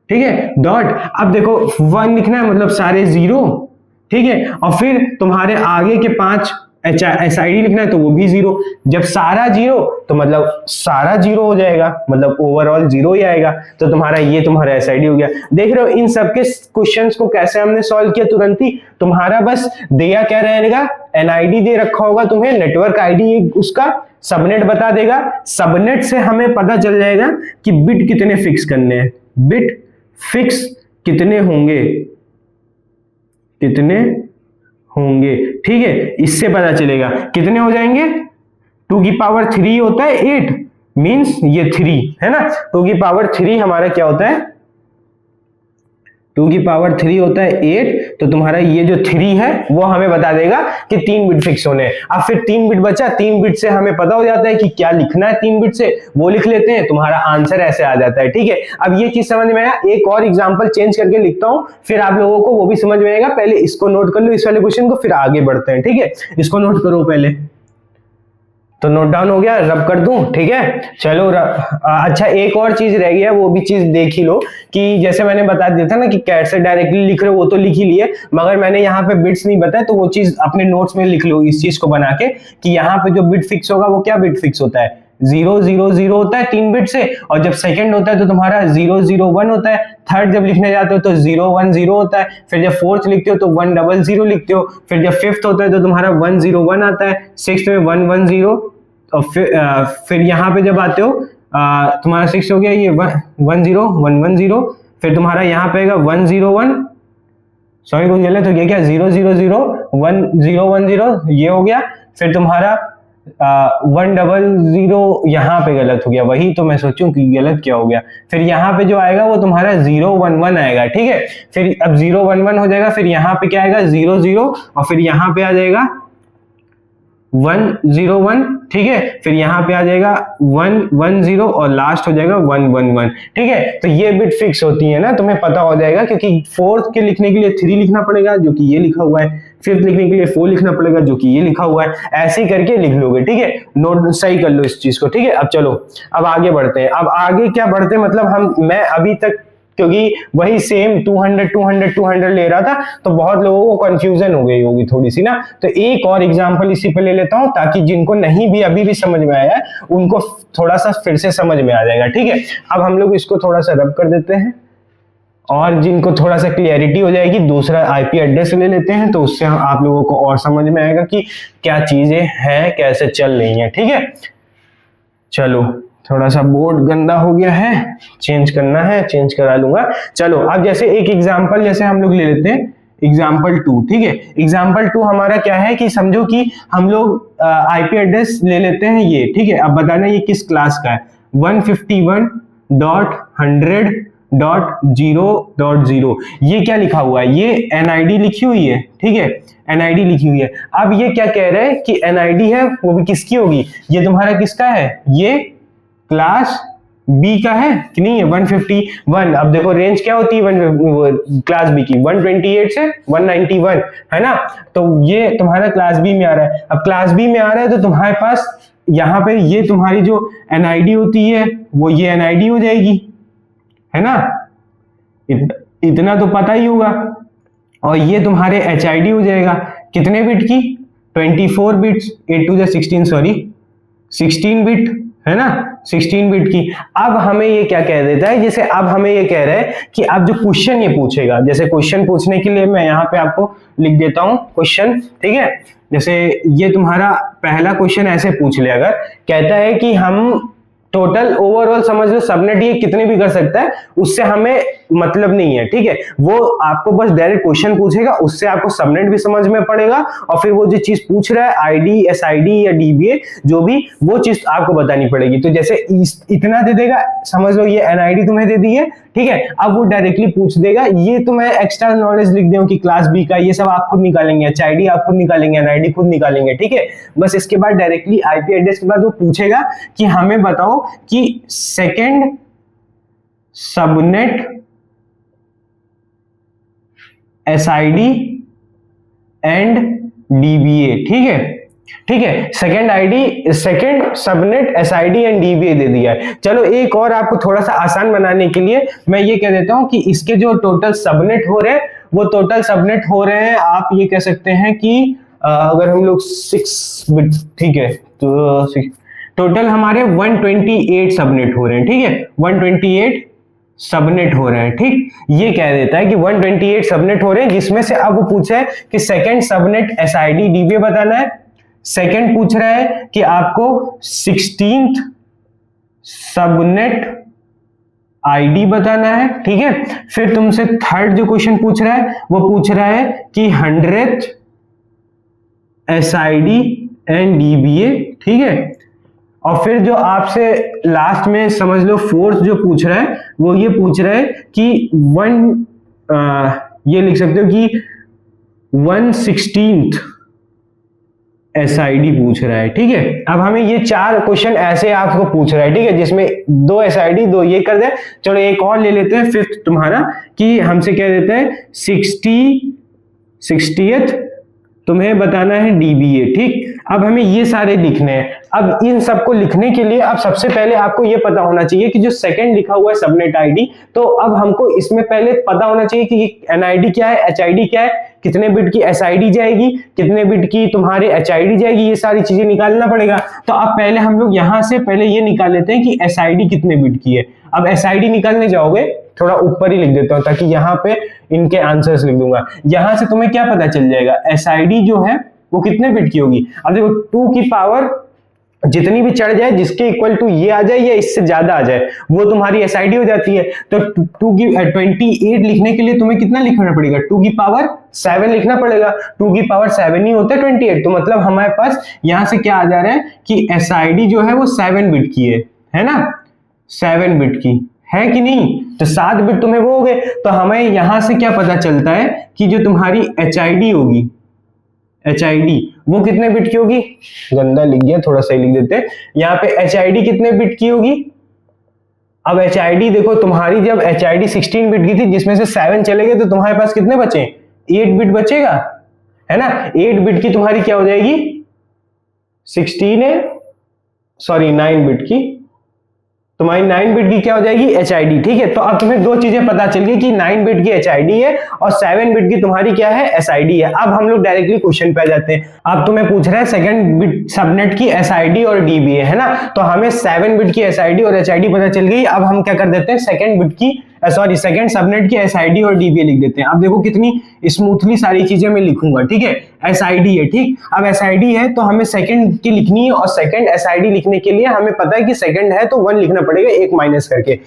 ठीक है, डॉट, अब देखो 1 लिखना है मतलब सारे 0, ठीक है, और फिर तुम्हारे आगे के 5 SID लिखना है तो वो भी 0। जब सारा 0 तो मतलब सारा 0 हो जाएगा, मतलब ओवरऑल 0 ही आएगा। तो तुम्हारा SID हो गया। देख रहे हो इन सबके क्वेश्चंस को कैसे हमने सॉल्व किया तुरंत ही। तुम्हारा बस दिया क्या रहेगा, NID दे रखा होगा तुम्हें, नेटवर्क ID उसका सबनेट बता देगा। सबनेट से हमें पता चल जाएगा कि बिट कितने फिक्स करने हैं, बिट फिक्स कितने होंगे, ठीक है, इससे पता चलेगा कितने हो जाएंगे। 2 की पावर 3 होता है 8, मींस ये 3 है ना। 2 की पावर 3 हमारा क्या होता है, 2 की पावर 3 होता है 8, तो तुम्हारा ये जो 3 है वो हमें बता देगा कि 3 बिट फिक्स होने हैं। अब फिर 3 बिट बचा, 3 बिट से हमें पता हो जाता है कि क्या लिखना है, 3 बिट से वो लिख लेते हैं, तुम्हारा आंसर ऐसे आ जाता है, ठीक है। अब ये चीज समझ में आया। एक और एग्जांपल चेंज करके लिखता हूं, फिर आप लोगों को वो भी समझ में आएगा। पहले इसको नोट कर लो, इस वाले क्वेश्चन को, फिर आगे बढ़ते हैं, ठीक है। इसको नोट करो पहले, तो नोट डाउन हो गया, रब कर दूं, ठीक है। चलो अच्छा एक और चीज रह गया, वो भी चीज देख ही लो कि जैसे मैंने बता दिया था ना कि कैसे डायरेक्टली लिख रहे हो, वो तो लिख ही लिए, मगर मैंने यहाँ पे बिट्स नहीं बताया, तो वो चीज अपने नोट्स में लिख लो इस चीज को बना के कि यहाँ पे जो बिट फिक्स होगा वो क्या बिट फिक्स होता है, 0 0 0 होता है 3 बिट से, और जब सेकंड होता है तो तुम्हारा 0 0 1 होता है, थर्ड जब लिखने जाते हो तो 0 1 0 होता है, फिर जब फोर्थ लिखते हो तो 1 0 0 लिखते हो, फिर जब फिफ्थ होता है तो तुम्हारा 1 0 1 आता है, सिक्स्थ में 1 1 0, और फिर यहाँ पे जब आते हो तुम्हारा 6 हो गया, ये 1 0 1 1 0, फिर तुम्हारा यहाँ पे आएगा 1 0 1, सॉरी कुछ गलत हो गया क्या, 0 0 0 1 0 1 0 ये हो गया, फिर तुम्हारा 1 0 0 यहाँ पे गलत हो गया, वही तो मैं सोचूं कि गलत क्या हो गया। फिर यहाँ पे जो आएगा वो तुम्हारा 0 1 1 आएगा, ठीक है। फिर अब 0 1 1 हो जाएगा, फिर यहाँ पे क्या आएगा 0 0, और फिर यहाँ पे आ जाएगा 1 0 1, ठीक है। फिर यहाँ पे आ जाएगा 1 1 0, और लास्ट हो जाएगा 1 1 1, ठीक है। तो ये बिट फिक्स होती है ना, तुम्हें पता हो जाएगा, क्योंकि फोर्थ के लिखने के लिए 3 लिखना पड़ेगा जो कि ये लिखा हुआ है, फिफ्थ लिखने के लिए 4 लिखना पड़ेगा जो कि ये लिखा हुआ है, ऐसे ही करके लिख लोगे, ठीक है। नोट सही कर लो इस चीज को, ठीक है। अब चलो अब आगे बढ़ते हैं। अब आगे क्या बढ़ते हैं, मतलब मैं अभी तक क्योंकि वही सेम 200 200 200 ले रहा था, तो बहुत लोगों को कंफ्यूजन हो गई होगी थोड़ी सी ना। तो एक और एग्जांपल इसी पे ले लेता हूं, ताकि जिनको नहीं भी अभी भी समझ में आया है उनको थोड़ा सा फिर से समझ में आ जाएगा, ठीक है। अब हम लोग इसको थोड़ा सा रब कर देते हैं, और जिनको थोड़ा सा क्लियरिटी हो जाएगी दूसरा IP एड्रेस ले लेते हैं, तो उससे आप लोगों को और समझ में आएगा कि क्या चीजें हैं, कैसे चल रही हैं, ठीक है। चलो थोड़ा सा बोर्ड गंदा हो गया है, चेंज करना है, चेंज करा लूंगा। चलो अब जैसे एक एग्जांपल जैसे हम लोग ले लेते हैं, एग्जांपल 2, ठीक है। एग्जांपल 2 हमारा क्या है कि समझो कि हम लोग IP एड्रेस ले लेते हैं ये, ठीक है। अब बताना ये किस क्लास का है, 151.100.0.0, ये क्या लिखा हुआ है, ये NID लिखी हुई है, ठीक है, NID लिखी हुई है। अब ये क्या कह रहे हैं कि NID है वो भी किसकी होगी, ये तुम्हारा किसका है, ये क्लास B का है कि नहीं है, 151। अब देखो रेंज क्या होती है क्लास B की, 128 से 191 है ना। तो ये तुम्हारा क्लास B में आ रहा है। अब क्लास B में आ रहा है तो तुम्हारे पास यहाँ पे ये तुम्हारी जो NID होती है वो ये NID हो जाएगी, है ना, इतना तो पता ही होगा। और ये तुम्हारे HID हो जाएगा कितने बिट की, 24 bits, 8 to the 16 sorry 16 bit है ना, 16 बिट की। अब हमें ये क्या कह देता है, जैसे अब हमें ये कह रहा है कि अब जो क्वेश्चन ये पूछेगा, जैसे क्वेश्चन पूछने के लिए मैं यहाँ पे आपको लिख देता हूँ क्वेश्चन, ठीक है। जैसे ये तुम्हारा पहला क्वेश्चन ऐसे पूछ ले, अगर कहता है कि हम टोटल ओवरऑल समझ लो सबनेट ये कितने भी कर सकता है, उससे हमें मतलब नहीं है, ठीक है। वो आपको बस डायरेक्ट क्वेश्चन पूछेगा, उससे आपको सबनेट भी समझ में पड़ेगा, और फिर वो जो चीज पूछ रहा है ID SID या DBA जो भी, वो चीज आपको बतानी पड़ेगी। तो जैसे इतना दे देगा, समझ लो ये NID तुम्हें दे दी है, ठीक है। अब वो डायरेक्टली पूछ देगा, ये तो मैं एक्स्ट्रा नॉलेज लिख दूं कि क्लास B का, ये सब आप खुद निकालेंगे, HID आप खुद निकालेंगे, NID खुद निकालेंगे, ठीक है। बस इसके बाद डायरेक्टली IP एड्रेस के बाद वो पूछेगा कि हमें बताओ कि second subnet SID and DBA, ठीक है, ठीक है, second ID, second subnet, SID and DBA दे दिया है। चलो एक और आपको थोड़ा सा आसान बनाने के लिए मैं ये कह देता हूं कि इसके जो टोटल सबनेट हो रहे हैं वो टोटल सबनेट हो रहे हैं, आप ये कह सकते हैं कि अगर हम लोग 6 बिट, ठीक है, तो टोटल हमारे 128 सबनेट हो रहे हैं। ठीक है, 128 सबनेट हो रहे हैं। ठीक, ये कह देता है कि 128 सबनेट हो रहे हैं, जिसमें से अब वो पूछा है कि सेकंड सबनेट एसआईडी डीबीए बताना है। सेकंड पूछ रहा है कि आपको 16th सबनेट आईडी बताना है। ठीक है, फिर तुमसे थर्ड जो क्वेश्चन पूछ रहा है वो पूछ रहा है कि 100th एसआईडी एंड डीबीए। ठीक है, और फिर जो आपसे लास्ट में समझ लो फोर्थ जो पूछ रहा है वो ये पूछ रहा है कि ये लिख सकते हो कि 116th एसआईडी पूछ रहा है। ठीक है, अब हमें ये 4 क्वेश्चन ऐसे आपको पूछ रहा है। ठीक है, जिसमें 2 एसआईडी 2 ये कर दे। चलो एक और ले लेते हैं, फिफ्थ तुम्हारा, कि हमसे क्या देता है 60th तुम्हें बताना है डीबीए। ठीक, अब हमें ये सारे लिखने हैं। अब इन सबको लिखने के लिए अब सबसे पहले आपको ये पता होना चाहिए कि जो सेकंड लिखा हुआ है सबनेट आईडी, तो अब हमको इसमें पहले पता होना चाहिए कि एनआईडी क्या है, एचआईडी क्या है, कितने बिट की एसआईडी जाएगी, कितने बिट की तुम्हारे एचआईडी जाएगी, ये सारी चीजें निकालना पड़ेगा। तो अब पहले हम लोग यहां से पहले ये निकाल लेते हैं कि एसआईडी कितने बिट की है। अब एसआईडी निकालने जाओगे, थोड़ा ऊपर ही लिख देता हूं ताकि यहाँ पे इनके आंसर्स लिख दूंगा। यहां से तुम्हें क्या पता चल जाएगा, एसआईडी जो है वो कितने बिट की होगी। अब देखो 2 की पावर जितनी भी चढ़ जाए, जिसके इक्वल टू ये आ जाए या इससे ज्यादा आ जाए, वो तुम्हारी एसआईडी हो जाती है। तो 28 लिखने के लिए तुम्हें कितना लिखना पड़ेगा, 2 की पावर 7 लिखना पड़ेगा। 2 की पावर 7 ही होता है 28। तो मतलब हमारे पास यहां से क्या आ जा रहा है कि एसआईडी जो है वो 7 बिट की है ना, 7 बिट की है कि नहीं। तो 7 बिट तुम्हें वो हो गए। तो हमें यहां से क्या पता चलता है कि जो तुम्हारी एचआईडी होगी, एचआईडी वो कितने बिट की होगी, गंदा लिख गया, थोड़ा सही लिख देते हैं। यहाँ पे एचआईडी कितने बिट की होगी। अब एचआईडी देखो, तुम्हारी जब एचआईडी 16 बिट की थी, जिसमें से 7 चले गए, तो तुम्हारे पास कितने बचे, 8 बिट बचेगा, है ना। 8 बिट की तुम्हारी क्या हो जाएगी, 9 बिट की तुम्हारी 9 बिट की क्या हो जाएगी, एचआईडी। ठीक है, तो अब तुम्हें 2 चीजें पता चल गई कि 9 बिट की एचआईडी है और 7 बिट की तुम्हारी क्या है, एसआईडी है। अब हम लोग डायरेक्टली क्वेश्चन पे आ जाते हैं। अब तुम्हें पूछ रहा है सेकंड बिट सबनेट की एसआईडी और डीबीए, है ना। तो हमें 7 बिट की एसआईडी और एचआईडी पता चल गई। अब हम क्या कर देते हैं, सेकंड सबनेट की एसआईडी और डीबीए लिख देते हैं। अब देखो कितनी स्मूथली सारी चीजें मैं लिखूंगा। ठीक है, एसआईडी है, ठीक। अब एसआईडी है तो हमें सेकंड की लिखनी है, और सेकंड एसआईडी लिखने के लिए हमें पता है कि सेकंड है तो 1 लिखना पड़ेगा, 1 माइनस करके।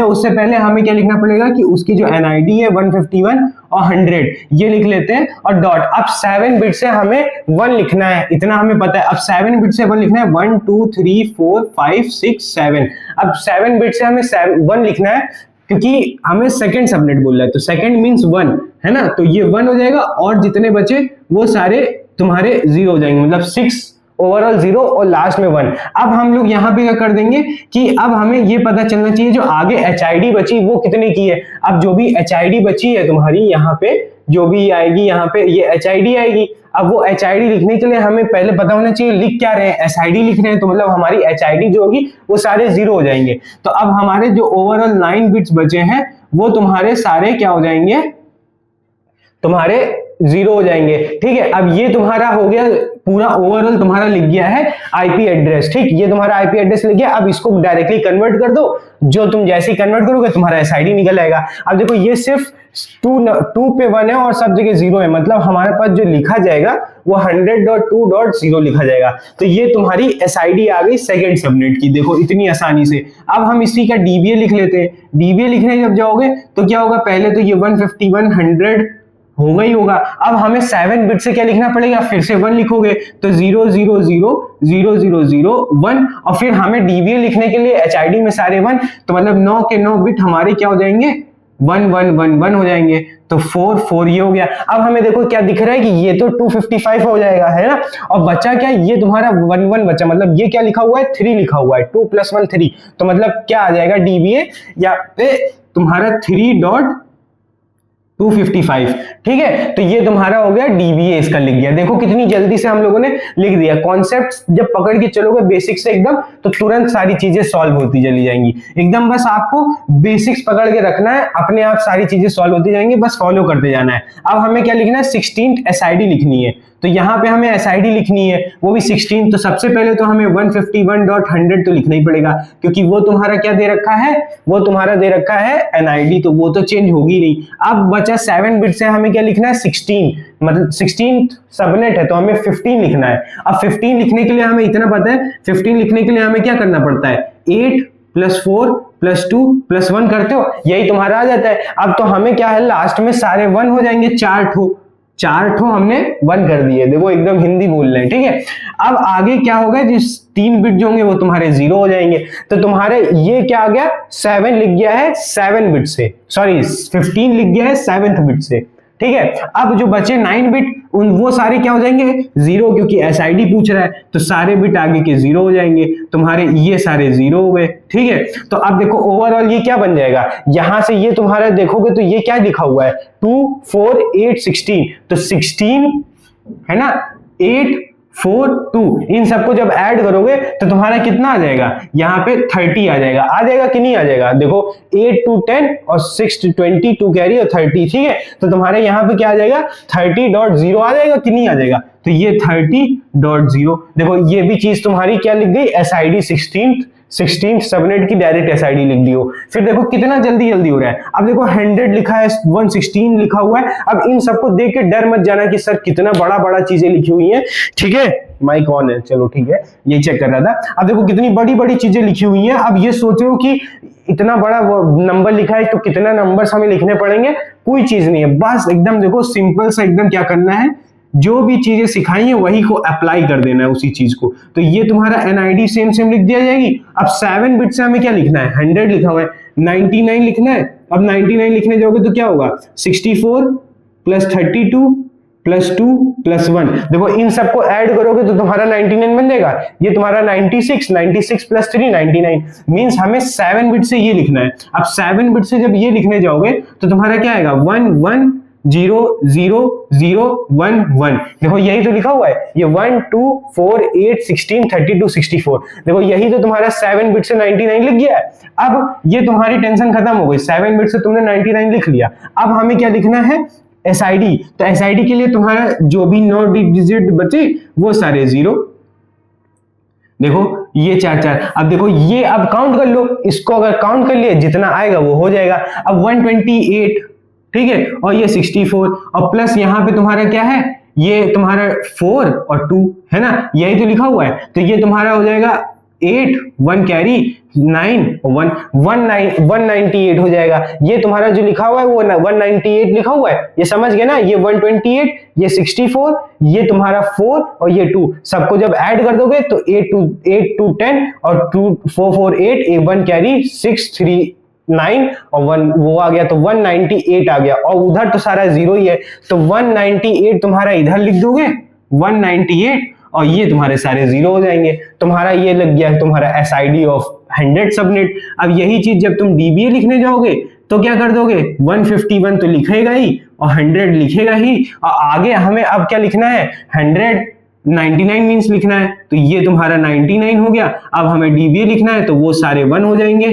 उससे पहले हमें क्या लिखना पड़ेगा कि उसकी जो एनआईडी है 151 और 100 ये लिख लेते हैं, और डॉट। अब 7 बिट से हमें 1 लिखना है, इतना हमें पता है। अब 7 बिट से 1 लिखना है, 1 2 3 4 5 6 7। अब 7 बिट से हमें 1 लिखना है, क्योंकि हमें सेकंड सबनेट बोल रहा है, तो सेकंड मींस 1, है ना। तो ये 1 हो जाएगा, और जितने बचे वो सारे तुम्हारे 0 हो जाएंगे, मतलब 6 ओवरऑल 0 और लास्ट में 1। अब हम लोग यहाँ पे क्या कर देंगे कि अब हमें ये पता चलना चाहिए जो आगे एचआईडी बची वो कितने की है। अब जो भी एचआईडी बची है तुम्हारी, यहाँ पे जो भी आएगी, यहाँ पे ये एचआईडी आएगी। अब वो एचआईडी लिखने के लिए हमें पहले पता होना चाहिए लिख क्या रहे हैं, एसआईडी लिख रहे हैं, तो मतलब हमारी एचआईडी जो होगी वो सारे 0 हो जाएंगे। तो अब हमारे जो ओवरऑल 9 बिट्स बचे हैं वो तुम्हारे सारे क्या हो जाएंगे, तुम्हारे 0 हो जाएंगे। ठीक है, अब ये तुम्हारा हो गया पूरा, ओवरऑल तुम्हारा लिख गया है आईपी एड्रेस। ठीक, ये तुम्हारा आईपी एड्रेस लिख गया। अब इसको डायरेक्टली कन्वर्ट कर दो, जो तुम जैसे ही कन्वर्ट करोगे तुम्हारा एसआईडी निकल आएगा। अब देखो ये सिर्फ 2 पे 1 है और सब जगह 0 है, मतलब हमारे पास जो लिखा जाएगा वो 100.2.0 लिखा जाएगा। तो ये तुम्हारी एसआईडी आ गई सेकंड सबनेट की, देखो इतनी आसानी से। अब हम इसी का डीबीए लिख लेते हैं। डीबीए लिखने जब जाओगे तो क्या होगा, पहले तो ये 151 100 होगा ही होगा। अब हमें 7 बिट से क्या लिखना पड़ेगा, फिर से 1 लिखोगे तो 0 0 0 0 0 0 1, और फिर हमें डीबीए लिखने के लिए एचआईडी में सारे 1, तो मतलब 9 के 9 बिट हमारे क्या हो जाएंगे, 1 1 1 1 हो जाएंगे। तो 4 4 ये हो गया। अब हमें देखो क्या दिख रहा है कि ये तो 255 हो जाएगा, है ना। और बचा क्या, ये तुम्हारा 1 1 बचा, मतलब ये क्या लिखा हुआ है, 3 लिखा हुआ है, 2 + 1 3। तो मतलब क्या आ जाएगा डीबीए, या पे तुम्हारा 3.0 255, ठीक है। तो ये तुम्हारा हो गया डीबीए, इसका लिख गया। देखो कितनी जल्दी से हम लोगों ने लिख दिया। कॉन्सेप्ट जब पकड़ के चलोगे बेसिक से एकदम, तो तुरंत सारी चीजें सॉल्व होती चली जाएंगी एकदम। बस आपको बेसिक्स पकड़ के रखना है, अपने आप सारी चीजें सॉल्व होती जाएंगी, बस फॉलो करते जाना है। अब हमें क्या लिखना है, 16th एसआईडी लिखनी है। तो यहाँ पे हमें एसआईडी लिखनी है, वो भी 16। तो सबसे पहले तो हमें 151.100 तो लिखना ही पड़ेगा, क्योंकि वो तुम्हारा क्या दे रखा है, वो तुम्हारा दे रखा है एनआईडी, तो वो तो चेंज होगी नहीं। अब बचा 7 बिट से हमें क्या लिखना है, 16, मतलब 16 सबनेट है तो हमें 15 लिखना है। अब 15 लिखने के लिए हमें इतना पता है, 15 लिखने के लिए हमें क्या करना पड़ता है, 8 + 4 + 2 + 1 करते हो, यही तुम्हारा आ जाता है। अब तो हमें क्या है, लास्ट में सारे 1 हो जाएंगे, 4 ठो हमने 1 कर दिए। देखो एकदम हिंदी बोल रहे हैं, ठीक है। अब आगे क्या होगा, जिस 3 बिट जो होंगे वो तुम्हारे 0 हो जाएंगे। तो तुम्हारे ये क्या आ गया, 7 लिख गया है 7 बिट से, सॉरी 15 लिख गया है 7th बिट से, ठीक है। अब जो बचे 9 बिट, वो सारे क्या हो जाएंगे, 0, क्योंकि एसआईडी पूछ रहा है, तो सारे बिट आगे के 0 हो जाएंगे। तुम्हारे ये सारे 0 हो गए, ठीक है। तो अब देखो ओवरऑल ये क्या बन जाएगा, यहां से ये तुम्हारा देखोगे तो ये क्या लिखा हुआ है, 2 4 8 16, तो 16 है ना, 8 4 2, इन सबको जब ऐड करोगे तो तुम्हारा कितना आ जाएगा, यहाँ पे 30 आ जाएगा कि नहीं आ जाएगा। देखो 8 to 10 और 6 to 20, 2 कैरी और 30, ठीक है। तो तुम्हारे यहाँ पे क्या आ जाएगा, 30.0 आ जाएगा कि नहीं आ जाएगा। तो ये 30.0, देखो ये भी चीज तुम्हारी क्या लिख गई, एसआईडी 16 सबनेट की डायरेक्ट एसआईडी लिख दी हो। फिर देखो कितना जल्दी हो रहा है। अब देखो 100 लिखा है, 116 लिखा हुआ है। अब इन सबको देख के डर मत जाना कि सर कितना बड़ा चीजें लिखी हुई हैं, ठीक है। माइक ऑन है, चलो ठीक है, यही चेक कर रहा था। अब देखो कितनी बड़ी चीजें लिखी हुई हैं। अब ये सोचो कि इतना बड़ा नंबर लिखा है तो कितना नंबर्स हमें लिखने पड़ेंगे, कोई चीज नहीं है। बस एकदम देखो सिंपल सा एकदम क्या करना है, जो भी चीजें सिखाई है वही को अप्लाई कर देना है उसी चीज को। तो ये तुम्हारा एनआईडी सेम लिख दिया जाएगी। अब 7 बिट से हमें क्या लिखना है, 100 लिखा हुआ है, 99 लिखना है। अब 99 लिखने जाओगे तो क्या होगा, 64 + 32 + 2 + 1। देखो इन सबको ऐड करोगे तो तुम्हारा 99 बन जाएगा। ये तुम्हारा 96 + 3 99, मींस हमें 7 बिट से ये लिखना है। अब 7 बिट से जब ये लिखने जाओगे तो तुम्हारा क्या आएगा, 1 1 0 0 0 1 1। देखो यही तो लिखा हुआ है, ये 1 2 4 8 16 32 64। देखो यही तो तुम्हारा 7 बिट से 99 लिख गया है। अब ये तुम्हारी टेंशन खत्म हो गई, 7 बिट से तुमने 99 लिख लिया। अब हमें क्या लिखना है, एसआईडी। तो एसआईडी के लिए तुम्हारा जो भी 9 डिजिट बचे वो सारे 0। देखो ये 4 अब देखो ये, अब काउंट कर लो इसको, अगर काउंट कर लिए जितना आएगा वो हो जाएगा। अब 128, ठीक है, और ये 64, और प्लस यहाँ पे तुम्हारा क्या है, ये तुम्हारा 4 और 2 है ना, यही तो लिखा हुआ है। तो ये तुम्हारा हो जाएगा 8 1 कैरी 9 1 198 हो जाएगा। ये तुम्हारा जो लिखा हुआ है वो 198 लिखा हुआ है, ये समझ गए ना। ये 128, ये 64, ये तुम्हारा 4 और ये 2, सबको जब ऐड कर दोगे तो 8 to 10 और 2 4 4 8, 1 कैरी 6 3 9 और 1 वो आ गया, तो 198 आ गया। और उधर तो सारा 0 ही है, तो 198 तुम्हारा इधर लिख दोगे 198, और ये तुम्हारे सारे 0 हो जाएंगे। तुम्हारा ये लग गया तुम्हारा एसआईडी ऑफ 100 सबनेट। अब यही चीज जब तुम डीबीए लिखने जाओगे तो क्या कर दोगे, 151 तो लिखेगा ही और 100 लिखेगा ही, और आगे हमें अब क्या लिखना है, 199 मीन्स लिखना है। तो ये तुम्हारा 99 हो गया। अब हमें डीबीए लिखना है तो वो सारे 1 हो जाएंगे,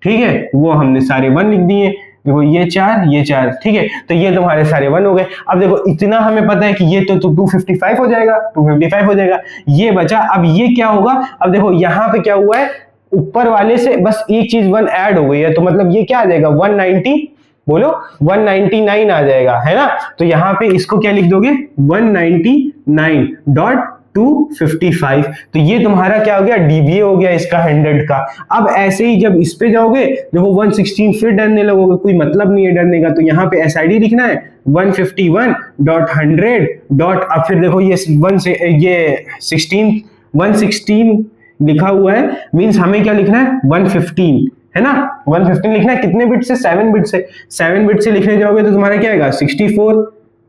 ठीक है, वो हमने सारे 1 लिख दिए। देखो ये 4, ठीक है, तो ये तुम्हारे सारे 1 हो गए। अब देखो इतना हमें पता है कि ये तो 255 हो जाएगा, 255 हो जाएगा। ये बचा, अब ये क्या होगा, अब देखो यहाँ पे क्या हुआ है, ऊपर वाले से बस एक चीज 1 ऐड हो गई है, तो मतलब ये क्या आ जाएगा, 190, बोलो 199 आ जाएगा, है ना। तो यहाँ पे इसको क्या लिख दोगे, 199.255। तो ये तुम्हारा क्या हो गया, डीबीए हो गया इसका 100 का। अब ऐसे ही जब इस पे जाओगे, देखो 116 फिर डरने लगोगे, कोई मतलब नहीं है डरने का। तो यहाँ पे एसआईडी लिखना है 151.100. अब फिर देखो ये 1 से ये 116 लिखा हुआ है, मींस हमें क्या लिखना है, 115, है ना। 115 लिखना है, कितने बिट से, 7 बिट से। 7 बिट से लिखने जाओगे तो तुम्हारा क्या आएगा, 64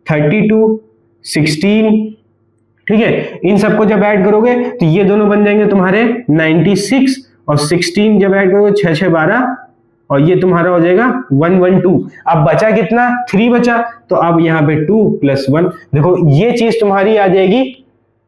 32 16, ठीक है। इन सबको जब ऐड करोगे तो ये दोनों बन जाएंगे तुम्हारे 96, और 16 जब ऐड करोगे 6 6 12 और ये तुम्हारा हो जाएगा 112। अब बचा कितना, 3 बचा, तो अब यहाँ पे 2 + 1, देखो ये चीज तुम्हारी आ जाएगी,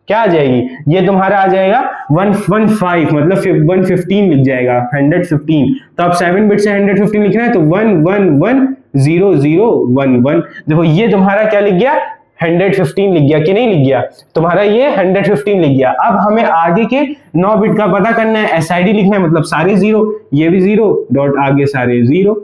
क्या आ जाएगी, ये तुम्हारा आ जाएगा 115, मतलब 115 लिख जाएगा, 115। तो अब 7 बिट से 115 लिखना है तो 1110011। देखो ये तुम्हारा क्या लिख गया, 115 लिख गया कि नहीं लिख गया, तुम्हारा ये 115 लिख गया। अब हमें आगे के 9 बिट का पता करना है, एसआईडी लिखना है, मतलब सारे जीरो, ये भी जीरो, डॉट आगे सारे जीरो।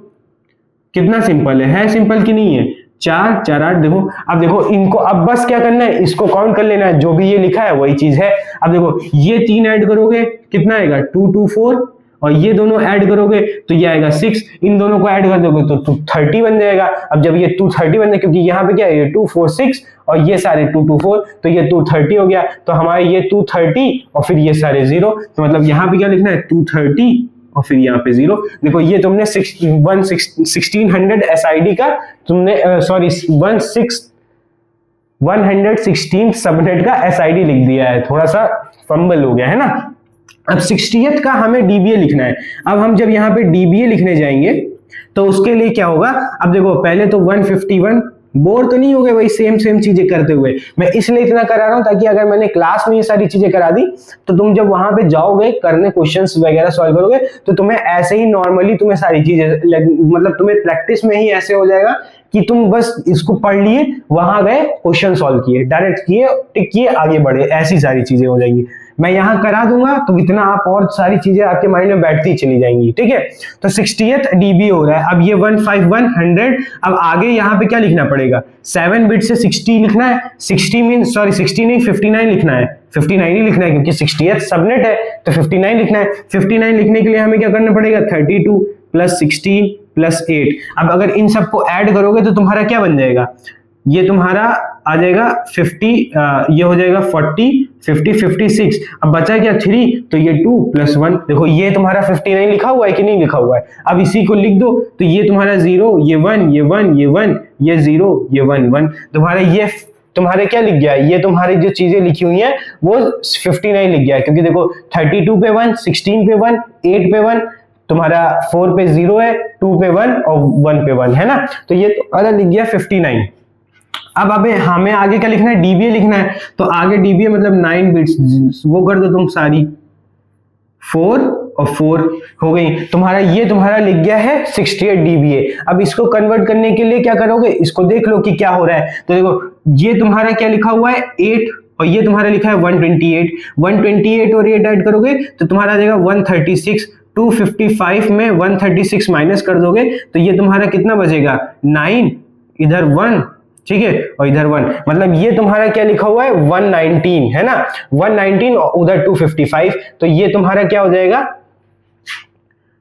कितना सिंपल है सिंपल कि नहीं है, 4 4 8। देखो अब देखो इनको, अब बस क्या करना है, इसको काउंट कर लेना है, जो भी ये लिखा है वही चीज है। अब देखो ये 3 ऐड करोगे कितना आएगा, 2 2 4, और ये दोनों ऐड करोगे तो ये आएगा 6, इन दोनों को ऐड कर दोगे तो 230 बन जाएगा। अब जब ये 230 बन जाए, क्योंकि यहाँ पे क्या है, ये 2 4 6 और ये सारे 2 2 4, तो ये 230 हो गया। तो हमारे ये 230 और फिर ये सारे जीरो, तो मतलब यहाँ पे क्या लिखना है, 230 और फिर यहाँ पे जीरो। देखो ये तुमने 1600 एसआईडी का तुमने सॉरी 116 सबनेट का एसआईडी लिख दिया है, थोड़ा सा फंबल हो गया है ना। अब 60th का हमें डीबीए लिखना है। अब हम जब यहाँ पे डीबीए लिखने जाएंगे तो उसके लिए क्या होगा, अब देखो पहले तो 151, बोर तो नहीं हो गए वही सेम चीजें करते हुए, मैं इसलिए इतना करा रहा हूं ताकि अगर मैंने क्लास में ये सारी चीजें करा दी तो तुम जब वहां पे जाओगे करने क्वेश्चंस वगैरह सॉल्व करोगे तो तुम्हें ऐसे ही नॉर्मली तुम्हें सारी चीजें मतलब तुम्हें प्रैक्टिस में ही ऐसे हो जाएगा कि तुम बस इसको पढ़ लिए, वहां गए, क्वेश्चन सॉल्व किए, डायरेक्ट किए, टिक किए, आगे बढ़े, ऐसी सारी चीजें हो जाएंगी। मैं यहां करा दूंगा तो इतना आप और सारी चीजें आपके माइंड में बैठती चली जाएंगी, ठीक है। तो 60th डीबी हो रहा है। अब ये 151 100, अब आगे यहाँ पे क्या लिखना पड़ेगा, 7 बिट से 60 लिखना है, 60 मीन सॉरी 60 नहीं 59 लिखना है, 59 ही लिखना है क्योंकि 60th सबनेट है तो 59 लिखना है। 59 लिखने के लिए हमें क्या करना पड़ेगा, 32 + 16 + 8। अब अगर इन सबको ऐड करोगे तो तुम्हारा क्या बन जाएगा, ये तुम्हारा आ जाएगा 50, ये हो जाएगा 40 50 56। अब बचा क्या 3, तो ये 2 + 1। देखो ये तुम्हारा 59 लिखा हुआ है कि नहीं लिखा हुआ है, अब इसी को लिख दो तो ये तुम्हारा 0, ये 1, ये 1, ये 1, ये 0, ये 1 1, तुम्हारा ये तुम्हारे क्या लिख गया है, ये तुम्हारी जो चीजें लिखी हुई हैं वो 59 लिख गया है, क्योंकि देखो 32 पे 1, 16 पे 1, 8 पे 1, तुम्हारा 4 पे 0 है, 2 पे 1 और 1 पे 1 है ना, तो ये तुम्हारा लिख गया 59। अब अबे हमें आगे क्या लिखना है, डीबीए लिखना है, तो आगे डीबीए मतलब 9 बिट्स वो कर दो तुम सारी, 4 और 4 हो गई तुम्हारा, ये तुम्हारा लिख गया है 68 डीबीए। अब इसको कन्वर्ट करने के लिए क्या करोगे, इसको देख लो कि क्या हो रहा है। तो देखो ये तुम्हारा क्या लिखा हुआ है 8 और ये तुम्हारा लिखा है 128 और 8 ऐड करोगे तो तुम्हारा आ जाएगा 136। 255 में 136 माइनस कर दोगे तो ये तुम्हारा कितना बचेगा, 9, इधर 1, ठीक है, और इधर 1, मतलब ये तुम्हारा क्या लिखा हुआ है 119 है ना, 119 और उधर 255, तो ये तुम्हारा क्या हो जाएगा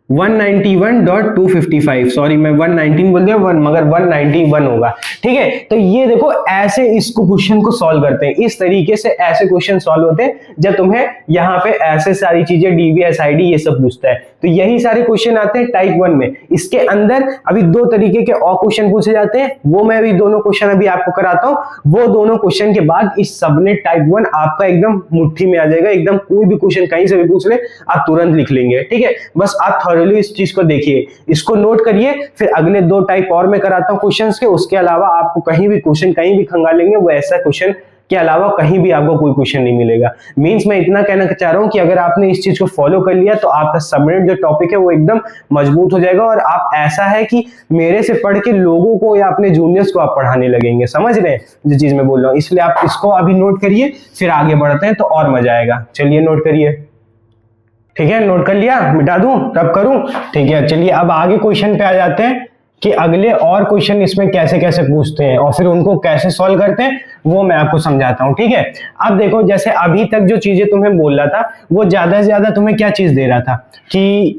191.255। सॉरी मैं 119 बोल दिया, मगर 191 होगा, ठीक है। तो ये देखो ऐसे इसको क्वेश्चन को सॉल्व करते हैं, इस तरीके से ऐसे क्वेश्चन सॉल्व होते हैं जब तुम्हें यहाँ पे ऐसे सारी चीजें डीबी एसआईडी ये सब पूछता है। तो यही सारे क्वेश्चन आते हैं टाइप 1 में। इसके अंदर अभी 2 तरीके के और क्वेश्चन पूछे जाते हैं, वो मैं अभी दोनों क्वेश्चन अभी आपको कराता हूँ। वो दोनों क्वेश्चन के बाद इस सबनेट टाइप 1 आपका एकदम मुट्ठी में आ जाएगा, एकदम कोई भी क्वेश्चन कहीं से भी पूछ ले आप तुरंत लिख लेंगे, ठीक है। बस आप थॉरली इस चीज को देखिए, इसको नोट करिए, फिर अगले 2 टाइप और मैं कराता हूँ क्वेश्चंस के। उसके अलावा आपको कहीं भी क्वेश्चन कहीं भी खंगालेंगे वो ऐसा क्वेश्चन के अलावा कहीं भी आपको कोई क्वेश्चन नहीं मिलेगा। मींस मैं इतना कहना चाह रहा हूं कि अगर आपने इस चीज को फॉलो कर लिया तो आपका सबनेट जो टॉपिक है वो एकदम मजबूत हो जाएगा, और आप ऐसा है कि मेरे से पढ़ के लोगों को या अपने जूनियर्स को आप पढ़ाने लगेंगे। समझ रहे हैं जो चीज मैं बोल रहा हूँ, इसलिए आप इसको अभी नोट करिए, फिर आगे बढ़ते हैं तो और मजा आएगा। चलिए नोट करिए, ठीक है, नोट कर लिया, मिटा दूं तब करूं, ठीक है। चलिए अब आगे क्वेश्चन पे आ जाते हैं कि अगले और क्वेश्चन इसमें कैसे कैसे पूछते हैं और फिर उनको कैसे सॉल्व करते हैं वो मैं आपको समझाता हूं, ठीक है। अब देखो जैसे अभी तक जो चीजें तुम्हें बोल रहा था वो ज्यादा से ज्यादा तुम्हें क्या चीज दे रहा था कि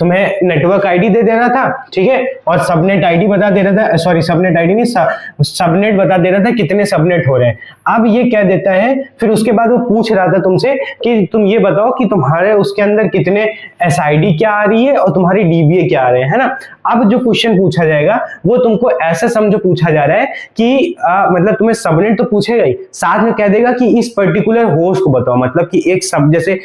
तुम्हें नेटवर्क आईडी दे रहा था, ठीक है, और सबनेट आईडी बता दे रहा था, सॉरी सबनेट आईडी नहीं, सबनेट बता दे रहा था कितने सबनेट हो रहे हैं। अब ये क्या देता है, फिर उसके बाद वो पूछ रहा था तुमसे कि तुम ये बताओ कि तुम्हारे उसके अंदर कितने एसआईडी क्या आ रही है और तुम्हारी डीबीए क्या आ रहे हैं, है ना। अब जो क्वेश्चन पूछा जाएगा वो तुमको ऐसा समझो पूछा जा रहा है कि मतलब तुम्हें सबनेट तो पूछेगा ही, साथ में कह देगा कि इस पर्टिकुलर होस्ट को बताओ, मतलब कि एक सब जैसे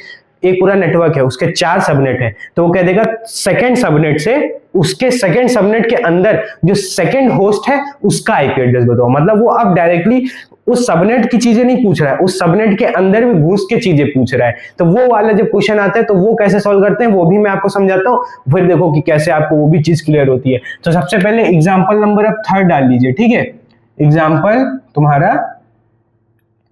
एक पूरा नेटवर्क है, उसके 4 सबनेट है, तो वो कह देगा सेकंड सबनेट से उसके सेकंड सबनेट के अंदर जो सेकंड होस्ट है उसका आईपी एड्रेस बताओ। मतलब वो अब डायरेक्टली उस सबनेट की चीजें नहीं पूछ रहा है, उस सबनेट के अंदर भी घुस के चीजें पूछ रहा है। तो वो वाला जब क्वेश्चन आता है तो वो कैसे सॉल्व करते हैं वो भी मैं आपको समझाता हूँ, फिर देखो कि कैसे आपको वो भी चीज क्लियर होती है। तो सबसे पहले एग्जाम्पल नंबर अब 3 डाल लीजिए, ठीक है। एग्जाम्पल तुम्हारा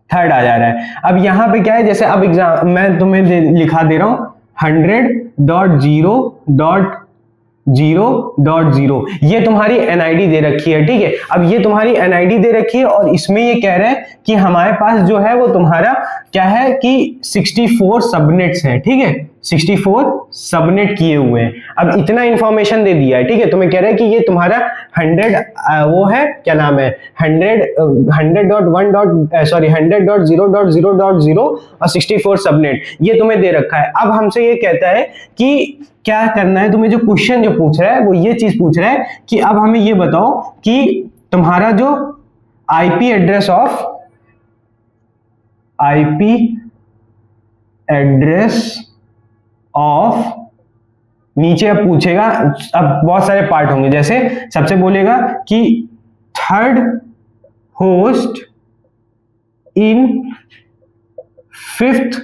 3 आ जा रहा है। अब यहाँ पे क्या है, जैसे अब एग्जाम मैं तुम्हें लिखा दे रहा हूं 100.0.0.0 ये तुम्हारी एनआईडी दे रखी है, ठीक है। अब ये तुम्हारी एनआईडी दे रखी है और इसमें ये कह रहा है कि हमारे पास जो है वो तुम्हारा क्या है कि 64 सबनेट्स हैं, ठीक है। 64 सबनेट किए हुए हैं। अब इतना इंफॉर्मेशन दे दिया है, ठीक है। तुम्हें कह रहा है कि ये तुम्हारा 100 वो है, क्या नाम है, 100.0.0.0 और 64 सबनेट ये तुम्हें दे रखा है। अब हमसे ये कहता है कि क्या करना है तुम्हें, जो क्वेश्चन जो पूछ रहा है वो ये चीज पूछ रहा है कि अब हमें ये बताओ कि तुम्हारा जो आईपी एड्रेस ऑफ नीचे अब पूछेगा, अब बहुत सारे पार्ट होंगे, जैसे सबसे बोलेगा कि third host in 5th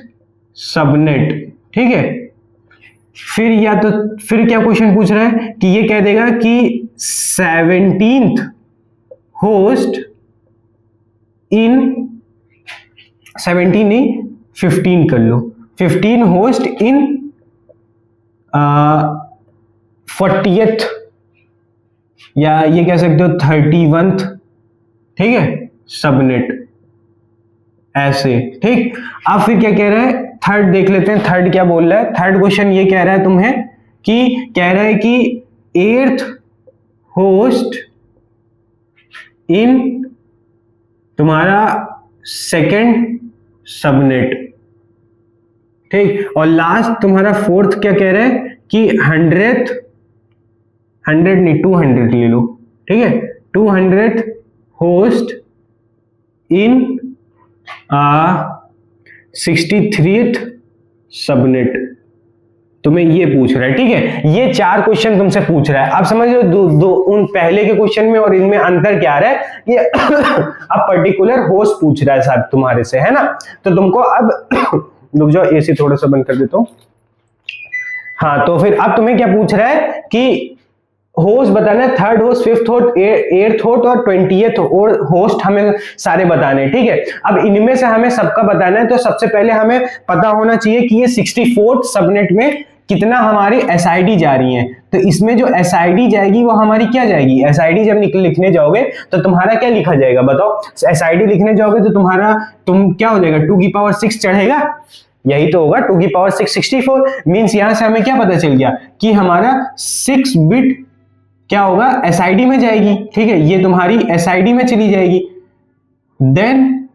subnet, ठीक है। फिर क्या क्वेश्चन पूछ रहा है कि ये कह देगा कि 17th होस्ट इन 17 नहीं 15 कर लो, 15 होस्ट इन 40th या ये कह सकते हो 31th, ठीक है, सबनेट ऐसे, ठीक। अब फिर क्या कह रहा है, थर्ड देख लेते हैं, थर्ड क्या बोल रहा है। थर्ड क्वेश्चन ये कह रहा है तुम्हें कि कह रहा है कि 8th होस्ट इन तुम्हारा 2nd सबनेट, ठीक। और लास्ट तुम्हारा 4th क्या कह रहा है कि 100th 100 नहीं 200 ले लो, ठीक है, 200th host in 63th subnet तुम्हें ये पूछ रहा है, ठीक है। ये 4 क्वेश्चन तुमसे पूछ रहा है। अब समझ लो दो उन पहले के क्वेश्चन में और इनमें अंतर क्या आ रहा है, ये अब पर्टिकुलर होस्ट पूछ रहा है साहब तुम्हारे से, है ना। तो तुमको अब रुक जाओ, एसी थोड़ा सा बंद कर देता हूं। हाँ, तो फिर अब तुम्हें क्या पूछ रहा है कि होस्ट बताना है, 3rd host, 5th host, 8th host और 20th होस्ट हमें सारे बताने, ठीक है। अब इनमें से हमें सबका बताना है, तो सबसे पहले हमें पता होना चाहिए कि ये 64th सबनेट में कितना हमारी एसआईडी जा रही है। तो इसमें जो एसआईडी जाएगी वो हमारी क्या जाएगी, एसआईडी जब लिखने जाओगे तो तुम्हारा क्या लिखा जाएगा बताओ। एसआईडी लिखने जाओगे तो तुम क्या हो जाएगा, 2 की पावर 6 चढ़ेगा, यही तो होगा, 2 की पावर 6 64 मींस यहां से हमें क्या पता चल गया कि हमारा 6 बिट क्या होगा, एसआईडी में जाएगी, ठीक है। ये तुम्हारी एसआईडी में चली जाएगी। देन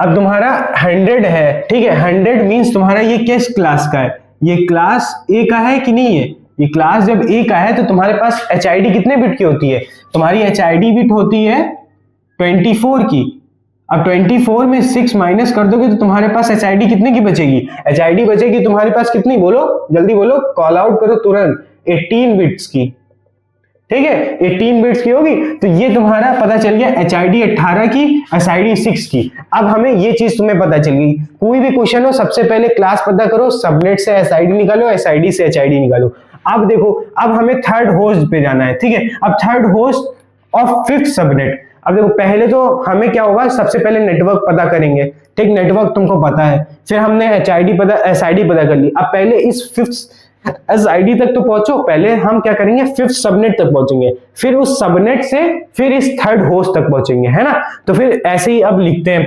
अब तुम्हारा 100 है, ठीक है। 100 मींस तुम्हारा ये किस क्लास का है, ये क्लास ए का है कि नहीं है। ये क्लास जब ए का है तो तुम्हारे पास एचआईडी कितने बिट की होती है, तुम्हारी एचआईडी बिट होती है 24 की। अब 24 में 6 माइनस कर दोगे तो तुम्हारे पास एचआईडी कितने की बचेगी, एचआईडी बचेगी तुम्हारे पास कितनी, बोलो जल्दी बोलो, कॉल आउट करो तुरंत, 18 बिट्स की, ठीक है, 18 बिट्स की होगी। तो ये तुम्हारा पता चल गया एचआईडी 18 की, एसआईडी 6 की। अब हमें ये चीज तुम्हें पता चल गई, कोई भी क्वेश्चन हो सबसे पहले क्लास पता करो, सबनेट से एसआईडी निकालो, एसआईडी से एचआईडी निकालो। अब देखो, अब हमें 3rd होस्ट पे जाना है, ठीक है। अब 3rd host of 5th subnet. अब देखो, पहले तो हमें क्या होगा, सबसे पहले नेटवर्क पता करेंगे, ठीक, नेटवर्क तुमको पता है। फिर हमने एचआईडी पता, एसआईडी पता कर ली। अब पहले इस 5th एसआईडी तक तो पहुंचो, पहले हम क्या करेंगे 5th सबनेट तक पहुंचेंगे, फिर उस सबनेट से फिर इस 3rd होस्ट तक पहुंचेंगे, है ना। तो फिर ऐसे ही अब लिखते हैं,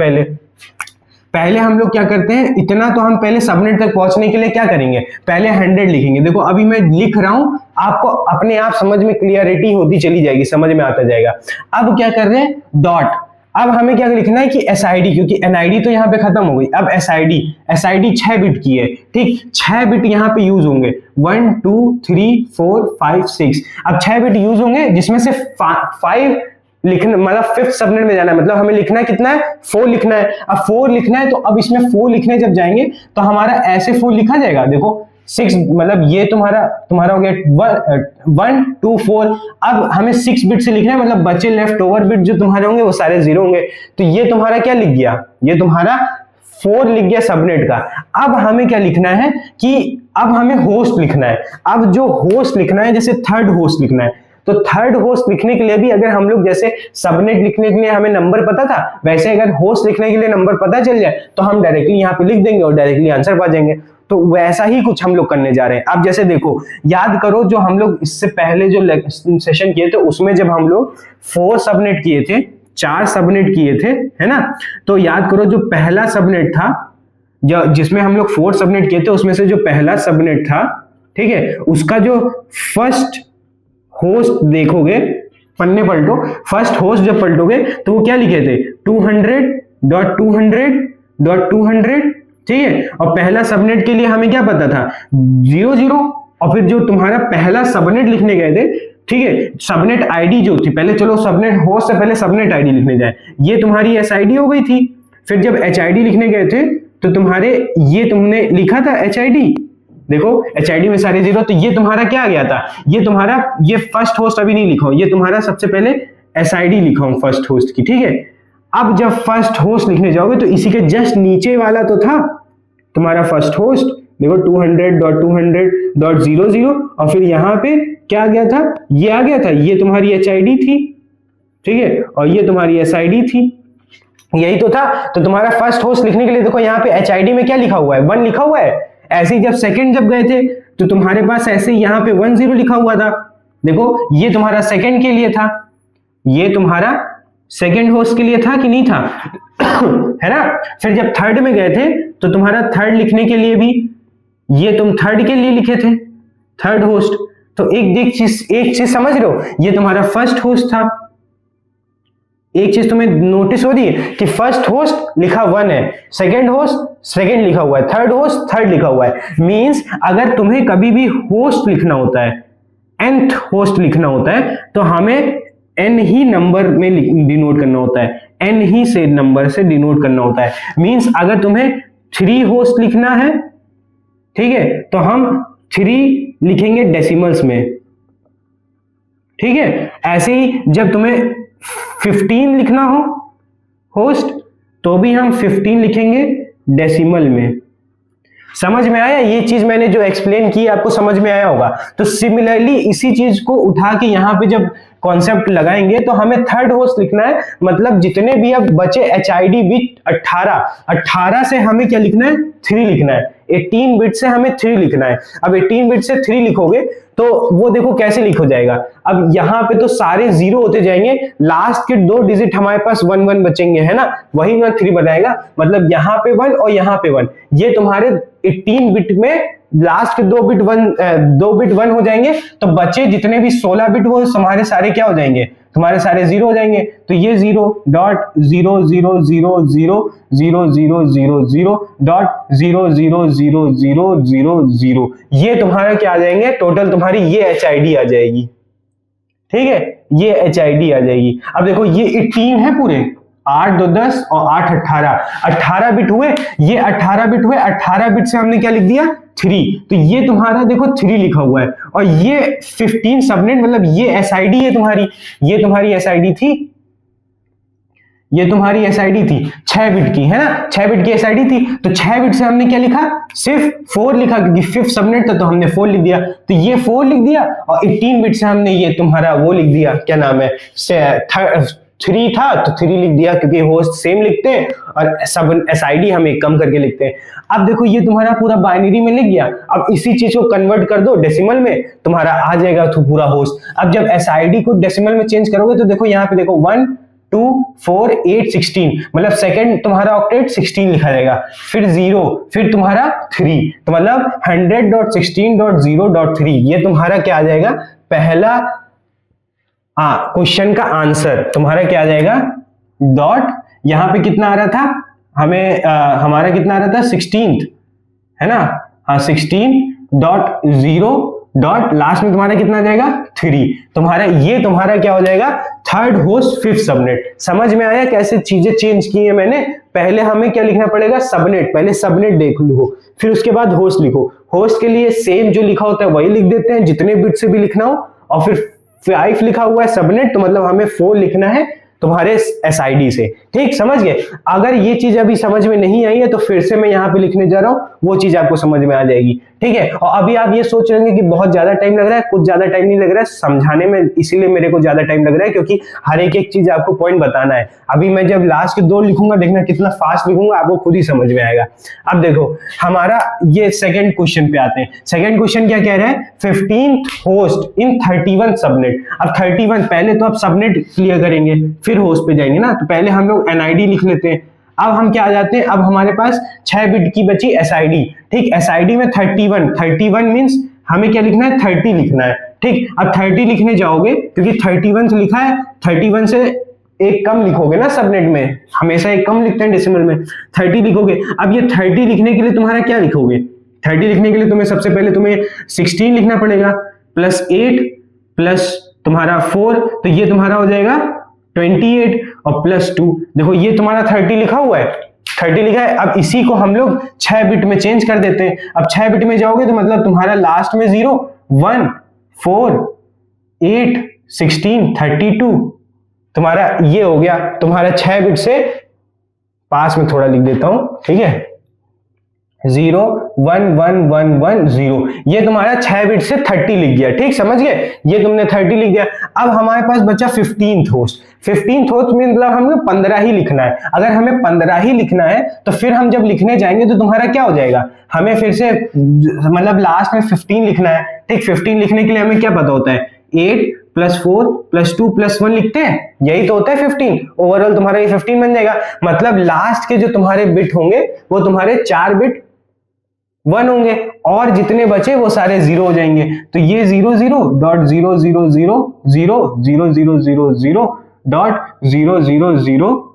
पहले हम लोग क्या करते हैं, इतना तो हम पहले सबनेट तक पहुंचने के लिए क्या करेंगे, पहले 100 लिखेंगे। देखो अभी मैं लिख रहा हूं, आपको अपने आप समझ में क्लियरिटी होती चली जाएगी, समझ में आता जाएगा। अब क्या कर रहे हैं, डॉट। अब हमें क्या लिखना है कि एसआईडी, क्योंकि एनआईडी तो यहाँ पे खत्म हो गई। अब एसआईडी 6 बिट की है, ठीक, 6 बिट यहाँ पे यूज होंगे, 1 2 3 4 5 6। अब 6 बिट यूज होंगे जिसमें से 5 लिखना, मतलब फिफ्थ सबनेट में जाना है, मतलब हमें लिखना कितना है 4 लिखना है। अब 4 लिखना है तो अब इसमें 4 लिखने जब जाएंगे तो हमारा ऐसे 4 लिखा जाएगा, देखो 6, मतलब ये तुम्हारा हो गया 1 2 4। अब हमें 6 बिट से लिखना है, मतलब बचे लेफ्ट ओवर बिट जो तुम्हारे होंगे वो सारे 0 होंगे। तो ये तुम्हारा क्या लिख गया, ये तुम्हारा 4 लिख गया सबनेट का। अब हमें क्या लिखना है कि अब हमें होस्ट लिखना है। अब जो होस्ट लिखना है, जैसे थर्ड होस्ट लिखना है, तो थर्ड होस्ट लिखने के लिए भी अगर हम लोग जैसे सबनेट लिखने के लिए हमें नंबर पता था, वैसे अगर होस्ट लिखने के लिए नंबर पता चल जाए तो हम डायरेक्टली यहाँ पे लिख देंगे और डायरेक्टली आंसर पा जाएंगे। तो वैसा ही कुछ हम लोग करने जा रहे हैं। अब जैसे देखो, याद करो जो हम लोग इससे पहले जो सेशन किए थे उसमें जब हम लोग 4 सबनेट किए थे, 4 सबनेट किए थे, है ना। तो याद करो जो पहला सबनेट था, जिसमें हम लोग 4 सबनेट किए थे, उसमें से जो पहला सबनेट था, ठीक है, उसका जो फर्स्ट होस्ट देखोगे, पन्ने पलटो, फर्स्ट होस्ट जब पलटोगे तो वो क्या लिखे थे 200.200.200, ठीक है। और पहला सबनेट के लिए हमें क्या पता था 00। और फिर जो तुम्हारा पहला सबनेट लिखने गए थे, ठीक है, सबनेट आईडी जो थी, पहले चलो सबनेट होस्ट से पहले सबनेट आईडी लिखने जाए, ये तुम्हारी एसआईडी हो गई थी। फिर जब एचआईडी लिखने गए थे तो तुम्हारे ये तुमने लिखा था एचआईडी, देखो एचआईडी में सारे 0, तो ये तुम्हारा क्या आ गया था, ये तुम्हारा, ये फर्स्ट होस्ट अभी नहीं लिखा हूं, ये तुम्हारा सबसे पहले एसआईडी लिखा हूं फर्स्ट होस्ट की, ठीक है। अब जब फर्स्ट होस्ट लिखने जाओगे तो इसी के जस्ट नीचे वाला तो था तुम्हारा फर्स्ट होस्ट, देखो 200.200.00, और फिर यहाँ पे क्या आ गया था, ये आ गया था, ये तुम्हारी एचआईडी थी, ठीक है, और ये तुम्हारी एसआईडी थी, यही तो था। तो तुम्हारा फर्स्ट होस्ट लिखने के लिए देखो यहाँ पे एचआईडी में क्या लिखा हुआ है 1 लिखा हुआ है। ऐसे ही जब सेकंड जब गए थे तो तुम्हारे पास ऐसे यहाँ पे 10 लिखा हुआ था, देखो ये तुम्हारा सेकंड के लिए था, ये तुम्हारा सेकंड होस्ट के लिए था कि नहीं था है ना। फिर जब थर्ड में गए थे तो तुम्हारा थर्ड लिखने के लिए भी ये तुम थर्ड के लिए लिखे थे थर्ड होस्ट। तो एक चीज समझ रहे हो, ये तुम्हारा फर्स्ट होस्ट था। एक चीज तुम्हें नोटिस हो रही है कि फर्स्ट होस्ट लिखा 1 है, सेकंड होस्ट सेकंड लिखा हुआ है, थर्ड होस्ट थर्ड लिखा हुआ है। मींस अगर तुम्हें कभी भी होस्ट लिखना होता है, nth होस्ट लिखना होता है, तो हमें n ही नंबर में डिनोट करना होता है, n ही से नंबर से डिनोट करना होता है। मींस अगर तुम्हें 3 होस्ट लिखना है, ठीक है, तो हम 3 लिखेंगे डेसिमल्स में, ठीक है। ऐसे ही जब तुम्हें 15 लिखना हो होस्ट तो भी हम 15 लिखेंगे डेसिमल में। समझ में आया? ये चीज मैंने जो एक्सप्लेन की आपको समझ में आया होगा। तो सिमिलरली इसी चीज को उठा के यहाँ पे जब कॉन्सेप्ट लगाएंगे तो हमें थर्ड होस्ट लिखना है, मतलब जितने भी अब बचे एचआईडी बिट 18 से हमें क्या लिखना है 3 लिखना है, 18 बिट से हमें 3 लिखना है। अब 18 बिट से 3 लिखोगे तो वो देखो कैसे लिख हो जाएगा। अब यहाँ पे तो सारे 0 होते जाएंगे, लास्ट के 2 डिजिट हमारे पास 1 1 बचेंगे, है ना, वही मैं 3 बनाएगा, मतलब यहाँ पे 1 और यहाँ पे 1। ये तुम्हारे 18 बिट में लास्ट के 2 बिट 1 हो जाएंगे, तो बचे जितने भी 16 बिट वो हमारे सारे क्या हो जाएंगे, तुम्हारे सारे 0 हो जाएंगे। तो ये 0.0000000.0000000 ये तुम्हारा क्या आ जाएंगे, टोटल तुम्हारी ये एचआईडी आ जाएगी, ठीक है, ये एचआईडी आ जाएगी। अब देखो ये 18 है पूरे, 8 2 10 और 8 18 बिट हुए, ये 18 बिट हुए, 18 बिट से हमने क्या लिख दिया 3, तो ये तुम्हारा देखो 3 लिखा हुआ है। और ये 15 सबनेट, मतलब ये एसआईडी है तुम्हारी, ये तुम्हारी एसआईडी थी, ये तुम्हारी एसआईडी थी 6 बिट की, है ना, 6 बिट की एसआईडी थी। तो 6 बिट से हमने क्या लिखा, सिर्फ 4 लिखा, क्योंकि 5th सबनेट था तो हमने 4 लिख दिया, तो ये 4 लिख दिया। और 18 बिट से हमने ये तुम्हारा वो लिख दिया, क्या नाम है, 3 था तो 3 लिख दिया, क्योंकि होस्ट सेम लिखते हैं और सब एसआईडी हम एक कम करके लिखते हैं। अब देखो ये तुम्हारा पूरा बाइनरी में लिख गया। अब इसी चीज को कन्वर्ट कर दो डेसिमल में, तुम्हारा आ जाएगा तो पूरा होस्ट। अब जब एसआईडी को डेसिमल में चेंज करोगे तो देखो यहाँ पे देखो 1 2 4 8 16, मतलब सेकंड तुम्हारा ऑक्टेट 16 लिखा जाएगा, फिर 0, फिर तुम्हारा 3, तो मतलब 100.16.0.3 ये तुम्हारा क्या आ जाएगा, पहला क्वेश्चन का आंसर तुम्हारा क्या आ जाएगा, डॉट यहां पे कितना आ रहा था हमें, हमारा कितना आ रहा था 16th, है ना, हाँ 16.0 डॉट लास्ट में तुम्हारा कितना आ जाएगा 3। तुम्हारा क्या हो जाएगा थर्ड होस्ट फिफ्थ सबनेट। समझ में आया कैसे चीजें चेंज की है मैंने? पहले हमें क्या लिखना पड़ेगा सबनेट, पहले सबनेट देख लो, फिर उसके बाद होस्ट लिखो। होस्ट के लिए सेम जो लिखा होता है वही लिख देते हैं जितने बिट से भी लिखना हो, और फिर 5 लिखा हुआ है सबनेट तो मतलब हमें 4 लिखना है तुम्हारे एसआईडी से। ठीक, समझ गए? अगर ये चीज अभी समझ में नहीं आई है तो फिर से मैं यहाँ पे लिखने जा रहा हूँ, वो चीज आपको समझ में आ जाएगी। ठीक है, और अभी आप ये सोच रहे होंगे कि बहुत ज्यादा टाइम लग रहा है, कुछ ज्यादा टाइम नहीं लग रहा है समझाने में, इसीलिए मेरे को ज्यादा टाइम लग रहा है क्योंकि हर एक चीज आपको पॉइंट बताना है। अभी मैं जब लास्ट के 2 लिखूंगा, देखना कितना फास्ट लिखूंगा, आपको खुद ही समझ में आएगा। अब देखो हमारा ये सेकंड क्वेश्चन पे आते हैं। सेकंड क्वेश्चन क्या कह रहा है? 15th host in 31 subnet. अब 31 पहले तो आप सबनेट क्लियर करेंगे फिर होस्ट पे जाएंगे ना, तो पहले हम लोग एनआईडी लिख लेते हैं। अब हम क्या आ जाते हैं, अब हमारे पास 6 बिट की बची एसआईडी। ठीक, एसआईडी में 31 मींस हमें क्या लिखना है 30 लिखना है। ठीक, अब 30 लिखने जाओगे क्योंकि 31 से लिखा है, 31 से एक कम लिखोगे ना सबनेट में, हमेशा एक कम लिखते हैं डेसिमल में, 30 लिखोगे। अब ये 30 लिखने के लिए तुम्हारा क्या लिखोगे? 30 लिखने के लिए तुम्हें सबसे पहले तुम्हें 16 लिखना पड़ेगा, प्लस 8 प्लस तुम्हारा 4, तो ये तुम्हारा हो जाएगा 28 और प्लस 2। देखो ये तुम्हारा 30 लिखा हुआ है, 30 लिखा है। अब इसी को हम लोग 6 बिट में चेंज कर देते हैं। अब 6 बिट में जाओगे तो मतलब तुम्हारा लास्ट में 0 1 4 8 16 32 तुम्हारा ये हो गया तुम्हारा 6 बिट से। पास में थोड़ा लिख देता हूं, ठीक है, 0 1 1 1 1 0, ये तुम्हारा 6 बिट से 30 लिख गया। ठीक, समझ गए? ये तुमने 30 लिख दिया। अब हमारे पास बचा 15th होस्ट। 15th होस्ट में मतलब हमें 15 ही लिखना है। अगर हमें 15 ही लिखना है तो फिर हम जब लिखने जाएंगे तो तुम्हारा क्या हो जाएगा, हमें फिर से मतलब लास्ट में 15 लिखना है। ठीक, 15 लिखने के लिए हमें क्या पता होता है, 8 प्लस 4 प्लस 2 प्लस 1 लिखते हैं, यही तो होता है 15। ओवरऑल तुम्हारा ये 15 बन जाएगा। मतलब लास्ट के जो तुम्हारे बिट होंगे वो तुम्हारे 4 बिट 1 होंगे और जितने बचे वो सारे 0 हो जाएंगे। तो ये 0 0 डॉट 0 0 0 0 0 0 0 0 डॉट 0 0 0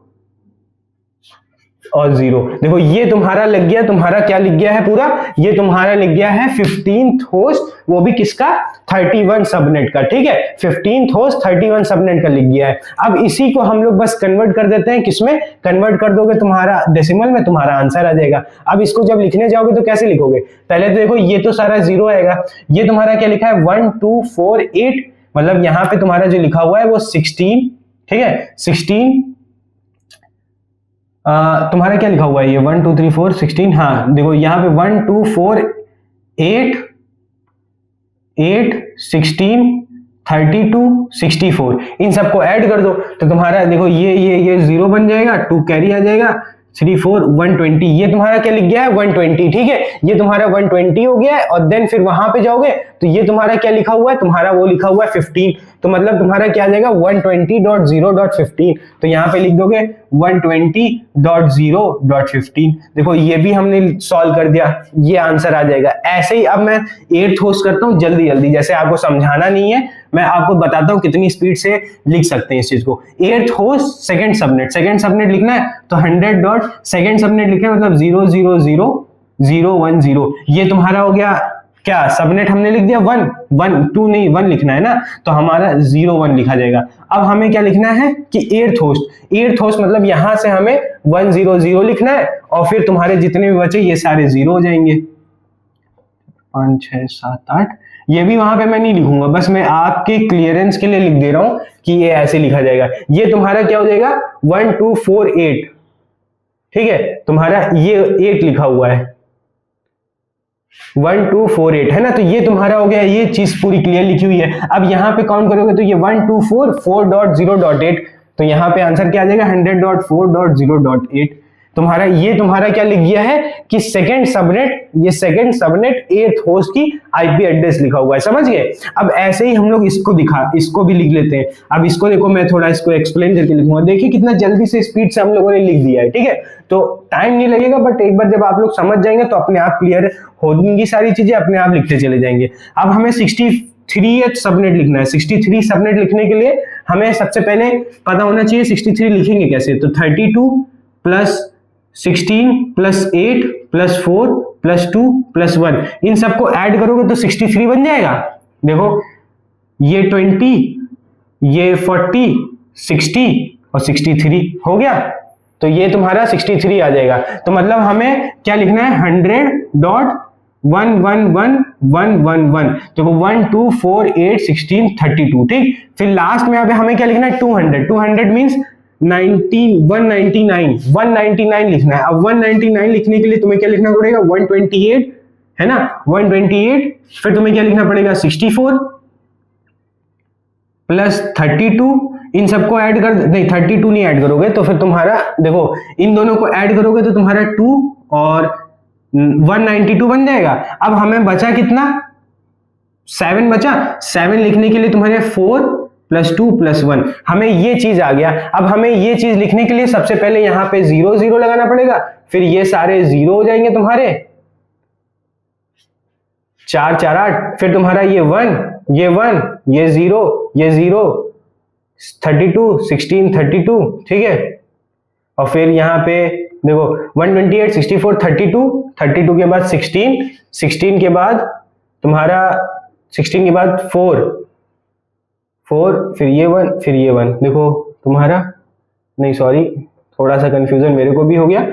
और 0। देखो ये तुम्हारा लग गया, तुम्हारा क्या लिख गया है पूरा, ये तुम्हारा लिख गया है 15th होस्ट, वो भी किसका 31 सबनेट का। ठीक है, 15th होस्ट 31 सबनेट का लिख गया है। अब इसी को हम लोग बस कन्वर्ट कर देते हैं, किसमें कन्वर्ट कर दोगे तुम्हारा डेसिमल में, तुम्हारा आंसर आ जाएगा। अब इसको जब लिखने जाओगे तो कैसे लिखोगे, पहले तो देखो ये तो सारा 0 आएगा, ये तुम्हारा क्या लिखा है 1 2 4 8, मतलब यहाँ पे तुम्हारा जो लिखा हुआ है वो 16। ठीक है, 16 तुम्हारा क्या लिखा हुआ है, ये 1 2 3 4 16। हाँ देखो यहाँ पे 1 2 4 8 8 16 32 64, इन सबको ऐड कर दो तो तुम्हारा देखो ये 0 बन जाएगा, 2 कैरी आ जाएगा, 3 4 120, ये तुम्हारा क्या लिख गया है 120। ठीक है, ये तुम्हारा 120 हो गया है। और देन फिर वहां पे जाओगे तो ये तुम्हारा क्या लिखा हुआ है, तुम्हारा वो लिखा हुआ है 15, तो मतलब तुम्हारा क्या आ जाएगा 120.0.15। तो यहाँ पे लिख दोगे 120.0.15। देखो ये भी हमने सॉल्व कर दिया, ये आंसर आ जाएगा। ऐसे ही अब मैं 8th होस्ट करता हूँ जल्दी जल्दी, जैसे आपको समझाना नहीं है, मैं आपको बताता हूँ कितनी स्पीड से लिख सकते हैं इस चीज को। 8th होस्ट सेकंड सबनेट लिखना है तो 100 डॉट सेकंड सबनेट लिखना है, मतलब 0 0 0 0 1 0, ये तुम्हारा हो गया क्या, सबनेट हमने लिख दिया 1 1 2 नहीं 1 लिखना है ना, तो हमारा 0 1 लिखा जाएगा। अब हमें क्या लिखना है कि 8th होस्ट मतलब यहां से हमें 1 0 0 लिखना है और फिर तुम्हारे जितने भी बचे ये सारे 0 हो जाएंगे। 5 6 7 8, ये भी वहां पे मैं नहीं लिखूंगा, बस मैं आपके क्लियरेंस के लिए लिख दे रहा हूं कि ये ऐसे लिखा जाएगा। ये तुम्हारा क्या हो जाएगा 1 2 4 8। ठीक है, तुम्हारा ये 8 लिखा हुआ है, 1 2 4 8 है ना, तो ये तुम्हारा हो गया, ये चीज पूरी क्लियर लिखी हुई है। अब यहाँ पे काउंट करोगे तो ये 1 2 4 4.0.8, तो यहाँ पे आंसर क्या आ जाएगा 100.4.0.8। तुम्हारा क्या लिख गया है कि सेकंड सबनेट 8th होस्ट की आईपी एड्रेस लिखा हुआ है, समझ गए। अब ऐसे ही हम लोग इसको भी लिख लेते हैं। अब इसको देखो, मैं थोड़ा इसको एक्सप्लेन करके लिखूंगा, देखिए कितना जल्दी से स्पीड से हम लोगों ने लिख दिया है। ठीक है, तो टाइम नहीं लगेगा, बट एक बार जब आप लोग समझ जाएंगे तो अपने आप क्लियर होंगी सारी चीजें, अपने आप लिखते चले जाएंगे। अब हमें 63th सबनेट लिखना है। 63 सबनेट लिखने के लिए हमें सबसे पहले पता होना चाहिए 63 लिखेंगे कैसे, तो 32 plus 16 plus 8 plus 4 plus 2 plus 1, इन सबको ऐड करोगे तो 63 बन जाएगा। देखो ये 20, ये 40, 60 और 63 हो गया, तो ये तुम्हारा 63 आ जाएगा। तो मतलब हमें क्या लिखना है, 100.111111, देखो 1 2 4 8 16 32, ठीक। फिर लास्ट में हमें क्या लिखना है, 200 मीन्स 199 लिखना है। अब 199 लिखने के लिए तुम्हें क्या लिखना पड़ेगा, 128 है ना, 128, फिर तुम्हें क्या लिखना पड़ेगा, 64 प्लस 32, इन सबको ऐड कर, नहीं 32 नहीं ऐड करोगे तो फिर तुम्हारा, देखो इन दोनों को ऐड करोगे तो तुम्हारा 2 और 192 बन जाएगा। अब हमें बचा कितना, 7 बचा। 7 लिखने के लिए तुम्हारे 4 प्लस 2 प्लस 1, हमें ये चीज आ गया। अब हमें ये चीज लिखने के लिए सबसे पहले यहाँ पे 0 0 लगाना पड़ेगा, फिर ये सारे 0 हो जाएंगे तुम्हारे, 4 4 8, फिर तुम्हारा ये 1, ये 1, ये 0, ये 0, 32 16 32, ठीक है। और फिर यहाँ पे देखो 128 64 32, 32 के बाद 16, 16 के बाद तुम्हारा 16 के बाद 4, फिर ये 1, फिर ये 1, देखो तुम्हारा, नहीं सॉरी थोड़ा सा कंफ्यूजन मेरे को भी हो गया,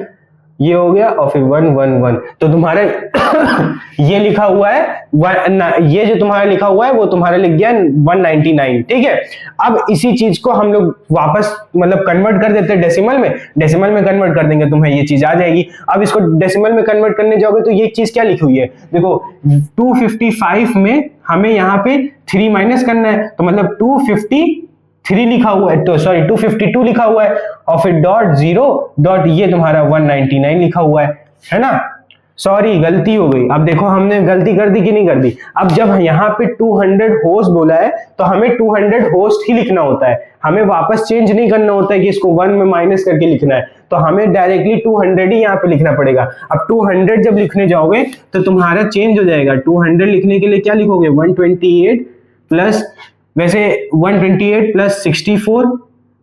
ये हो गया और फिर 1 1 1, तो तुम्हारा ये लिखा हुआ है ये जो तुम्हारा लिखा हुआ है वो तुम्हारा लिख गया 199, ठीक है। अब इसी चीज को हम लोग वापस मतलब कन्वर्ट कर देते हैं डेसिमल में, डेसिमल में कन्वर्ट कर देंगे तुम्हें ये चीज आ जाएगी। अब इसको डेसिमल में कन्वर्ट करने जाओगे तो ये चीज क्या लिखी हुई है, देखो 255 में हमें यहाँ पे 3 माइनस करना है, तो मतलब 253 लिखा हुआ है, तो सॉरी 252 लिखा हुआ है, और फिर डॉट 0 डॉट ये तुम्हारा 199 लिखा हुआ है ना। सॉरी गलती हो गई, अब देखो हमने गलती कर दी कि नहीं कर दी। अब जब यहाँ पे 200 होस्ट बोला है तो हमें 200 होस्ट ही लिखना होता है, हमें वापस चेंज नहीं करना होता है कि इसको 1 में माइनस करके लिखना है, तो हमें डायरेक्टली 200 ही यहाँ पे लिखना पड़ेगा। अब 200 जब लिखने जाओगे तो तुम्हारा चेंज हो जाएगा, 200 लिखने के लिए क्या लिखोगे, 128 प्लस, वैसे 128 प्लस 64,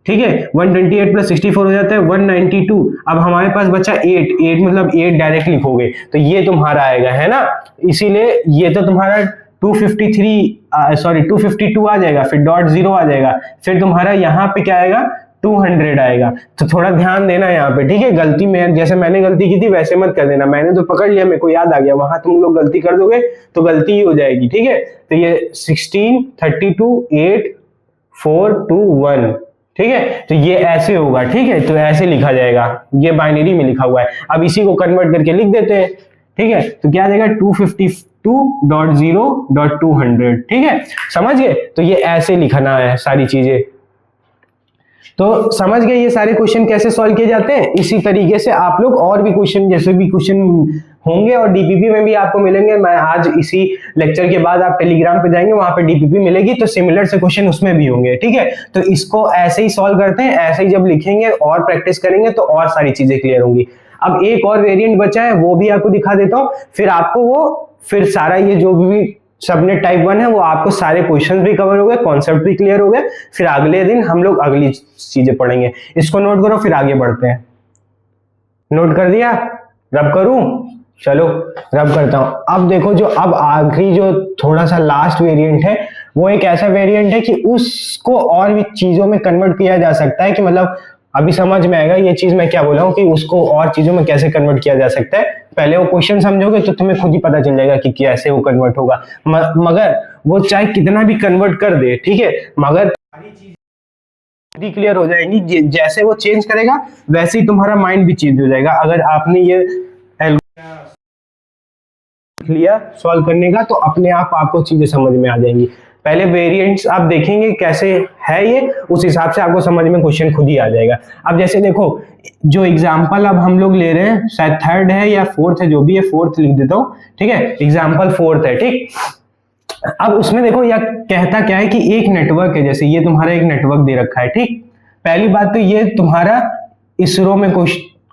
ठीक है, 128 प्लस 64 हो जाता है 192। अब हमारे पास बचा 8 मतलब 8 डायरेक्ट लिखोगे तो ये तुम्हारा आएगा, है ना। इसीलिए ये तो तुम्हारा 252 आ जाएगा, फिर डॉट 0 आ जाएगा, फिर तुम्हारा यहाँ पे क्या आएगा, 200 आएगा। तो थोड़ा ध्यान देना यहाँ पे, ठीक है। गलती में जैसे मैंने गलती की थी वैसे मत कर देना, मैंने तो पकड़ लिया, मेरे को याद आ गया, वहां तुम लोग गलती कर दोगे तो गलती ही हो जाएगी, ठीक है। तो ये 16 32 8 4 2 1, ठीक है, तो ये ऐसे होगा, ठीक है, तो ऐसे लिखा जाएगा, ये बाइनरी में लिखा हुआ है। अब इसी को कन्वर्ट करके लिख देते हैं, ठीक है, तो क्या देगा 252.0.200, ठीक है, समझ गए। तो ये ऐसे लिखना है सारी चीजें। तो समझ गए ये सारे क्वेश्चन कैसे सॉल्व किए जाते हैं। इसी तरीके से आप लोग और भी क्वेश्चन, जैसे भी क्वेश्चन होंगे और डीपीपी में भी आपको मिलेंगे। मैं आज इसी लेक्चर के बाद आप टेलीग्राम पे जाएंगे, वहां पे डीपीपी मिलेगी, तो सिमिलर से क्वेश्चन उसमें भी होंगे, ठीक है। तो इसको ऐसे ही सॉल्व करते हैं, ऐसे ही जब लिखेंगे और प्रैक्टिस करेंगे तो और सारी चीजें क्लियर होंगी। अब एक और वेरिएंट बचा है, वो भी आपको दिखा देता हूँ, फिर आपको वो फिर सारा ये जो भी सबनेट टाइप 1 है वो आपको सारे क्वेश्चंस भी कवर हो गए, कॉन्सेप्ट भी क्लियर हो गए। फिर अगले दिन हम लोग अगली चीजें पढ़ेंगे। इसको नोट करो, फिर आगे बढ़ते हैं। नोट कर दिया, रब करूं, चलो रब करता हूं। अब देखो जो अब आखिरी जो थोड़ा सा लास्ट वेरिएंट है, वो एक ऐसा वेरिएंट है कि उसको और भी चीजों में कन्वर्ट किया जा सकता है, कि मतलब अभी समझ में आएगा ये चीज मैं क्या बोला हूँ, कि उसको और चीजों में कैसे कन्वर्ट किया जा सकता है। पहले वो क्वेश्चन समझोगे तो तुम्हें खुद ही पता चल जाएगा कि कैसे वो कन्वर्ट होगा। मगर वो चाहे कितना भी कन्वर्ट कर दे, ठीक है, मगर सारी चीजें क्लियर हो जाएंगी। जैसे वो चेंज करेगा वैसे ही तुम्हारा माइंड भी चेंज हो जाएगा। अगर आपने ये लिया सॉल्व करने का तो अपने आप आपको चीजें समझ में आ जाएंगी। पहले वेरिएंट्स आप देखेंगे कैसे है ये, उस हिसाब से आपको समझ में क्वेश्चन खुद ही आ जाएगा। अब जैसे देखो जो एग्जांपल अब हम लोग ले रहे हैं, शायद 3rd है या 4th है, जो भी है 4th लिख देता हूँ, ठीक है, एग्जांपल 4th है, ठीक। अब उसमें देखो यह कहता क्या है कि एक नेटवर्क है, जैसे ये तुम्हारा एक नेटवर्क दे रखा है, ठीक। पहली बात तो ये तुम्हारा इसरो में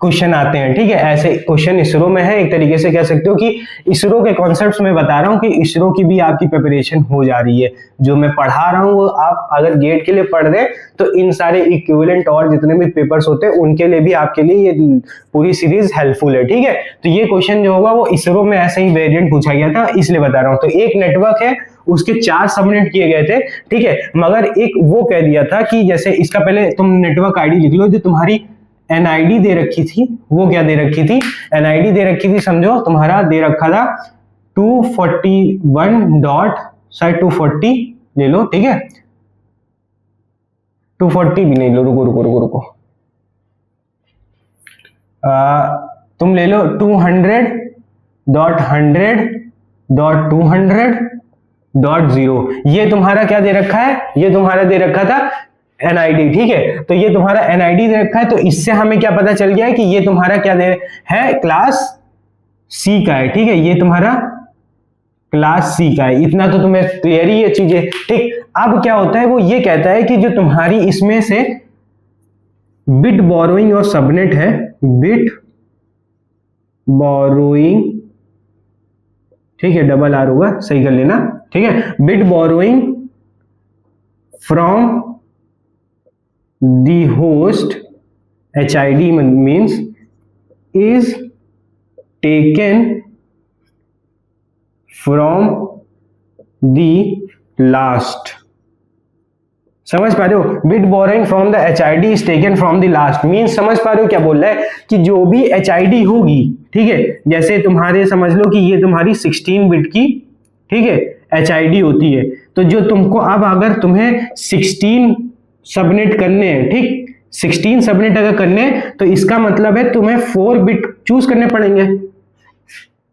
क्वेश्चन आते हैं, ठीक है। ऐसे क्वेश्चन इसरो में है, एक तरीके से कह सकते हो कि इसरो के कॉन्सेप्ट्स में बता रहा हूँ कि इसरो की भी आपकी प्रिपरेशन हो जा रही है। जो मैं पढ़ा रहा हूँ वो आप अगर गेट के लिए पढ़ रहे हैं तो इन सारे इक्विवेलेंट और जितने भी पेपर्स होते हैं उनके लिए भी आपके लिए ये पूरी सीरीज हेल्पफुल है, ठीक है। तो ये क्वेश्चन जो होगा वो इसरो में ऐसे ही वेरिएंट पूछा गया था, इसलिए बता रहा हूँ। तो एक नेटवर्क है, उसके 4 सबनेट किए गए थे, ठीक है। मगर एक वो कह दिया था कि जैसे इसका पहले तुम नेटवर्क आईडी लिख लो, जो तुम्हारी एनआईडी दे रखी थी वो क्या दे रखी थी, एनआईडी दे रखी थी, समझो तुम्हारा दे रखा था 240 ले लो, ठीक है। 240 भी नहीं लो, रुको तुम ले लो 200.100.200.0। ये तुम्हारा क्या दे रखा है, ये तुम्हारा दे रखा था एनआईडी, ठीक है। तो ये तुम्हारा एनआईडी दे रखा है, तो इससे हमें क्या पता चल गया है कि ये तुम्हारा क्या दे है, क्लास सी का है, ठीक है। ये तुम्हारा क्लास सी का है, इतना तो तुम्हें क्लियर ही है चीजें, ठीक। अब क्या होता है, वो ये कहता है कि जो तुम्हारी इसमें से बिट बोरोइंग और सबनेट है, बिट बोरोइंग, ठीक है, डबल आर होगा, सही कर लेना, ठीक है। Bit borrowing from the host HID means is taken from the last। समझ पा रहे हो, bit borrowing from the HID is taken from the last means समझ पा रहे हो क्या बोल रहा है कि जो भी HID होगी, ठीक है, जैसे तुम्हारे समझ लो कि ये तुम्हारी 16 बिट की, ठीक है, HID होती है। तो जो तुमको अब अगर तुम्हें 16 सबनेट करने हैं, ठीक, 16 सबनेट अगर करने हैं तो इसका मतलब है तुम्हें 4 बिट चूज करने पड़ेंगे,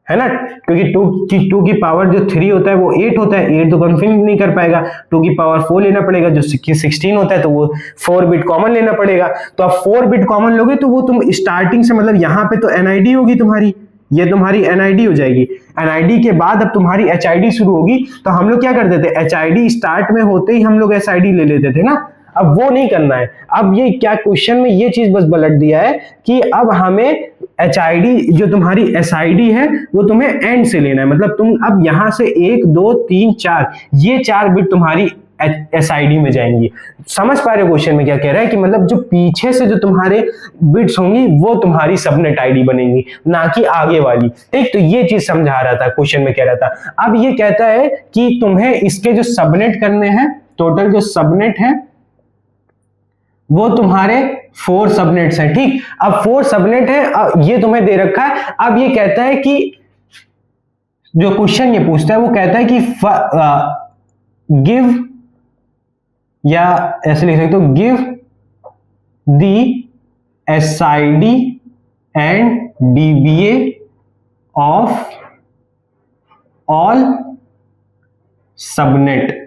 है ना, क्योंकि 2 की पावर जो 3 होता है वो 8 होता है, 8 तो कन्फर्म नहीं कर पाएगा, 2 की पावर 4 लेना पड़ेगा, जो 16 होता है तो वो 4 बिट कॉमन लेना पड़ेगा। तो अब 4 बिट कॉमन लोगे तो वो तुम स्टार्टिंग से मतलब यहाँ पे तो एनआईडी होगी तुम्हारी, ये तुम्हारी एनआईडी हो जाएगी। एनआईडी के बाद अब तुम्हारी एचआईडी शुरू होगी, तो हम लोग क्या करते थे, एचआईडी स्टार्ट में होते ही हम लोग एसआईडी ले लेते थे ना। अब वो नहीं करना है, अब ये क्या क्वेश्चन में ये चीज बस पलट दिया है कि अब हमें एचआईडी जो तुम्हारी एसआईडी है वो तुम्हें एंड से लेना है, मतलब तुम अब यहां से 1 2 3 4 ये 4 बिट तुम्हारी एसआईडी में जाएंगी। समझ पा रहे हो क्वेश्चन में क्या कह रहा है कि मतलब जो पीछे से जो तुम्हारे बिट्स होंगी वो तुम्हारी सबनेट आईडी बनेगी, ना कि आगे वाली, ठीक। तो ये चीज समझा रहा था, क्वेश्चन में कह रहा था। अब ये कहता है कि तुम्हें इसके जो सबनेट करने हैं, टोटल जो सबनेट है वो तुम्हारे 4 सबनेट्स हैं, ठीक। अब 4 सबनेट है, ये तुम्हें दे रखा है। अब ये कहता है कि जो क्वेश्चन ये पूछता है वो कहता है कि गिव, या ऐसे लिख सकते हो, give the SID and dBA of all subnet.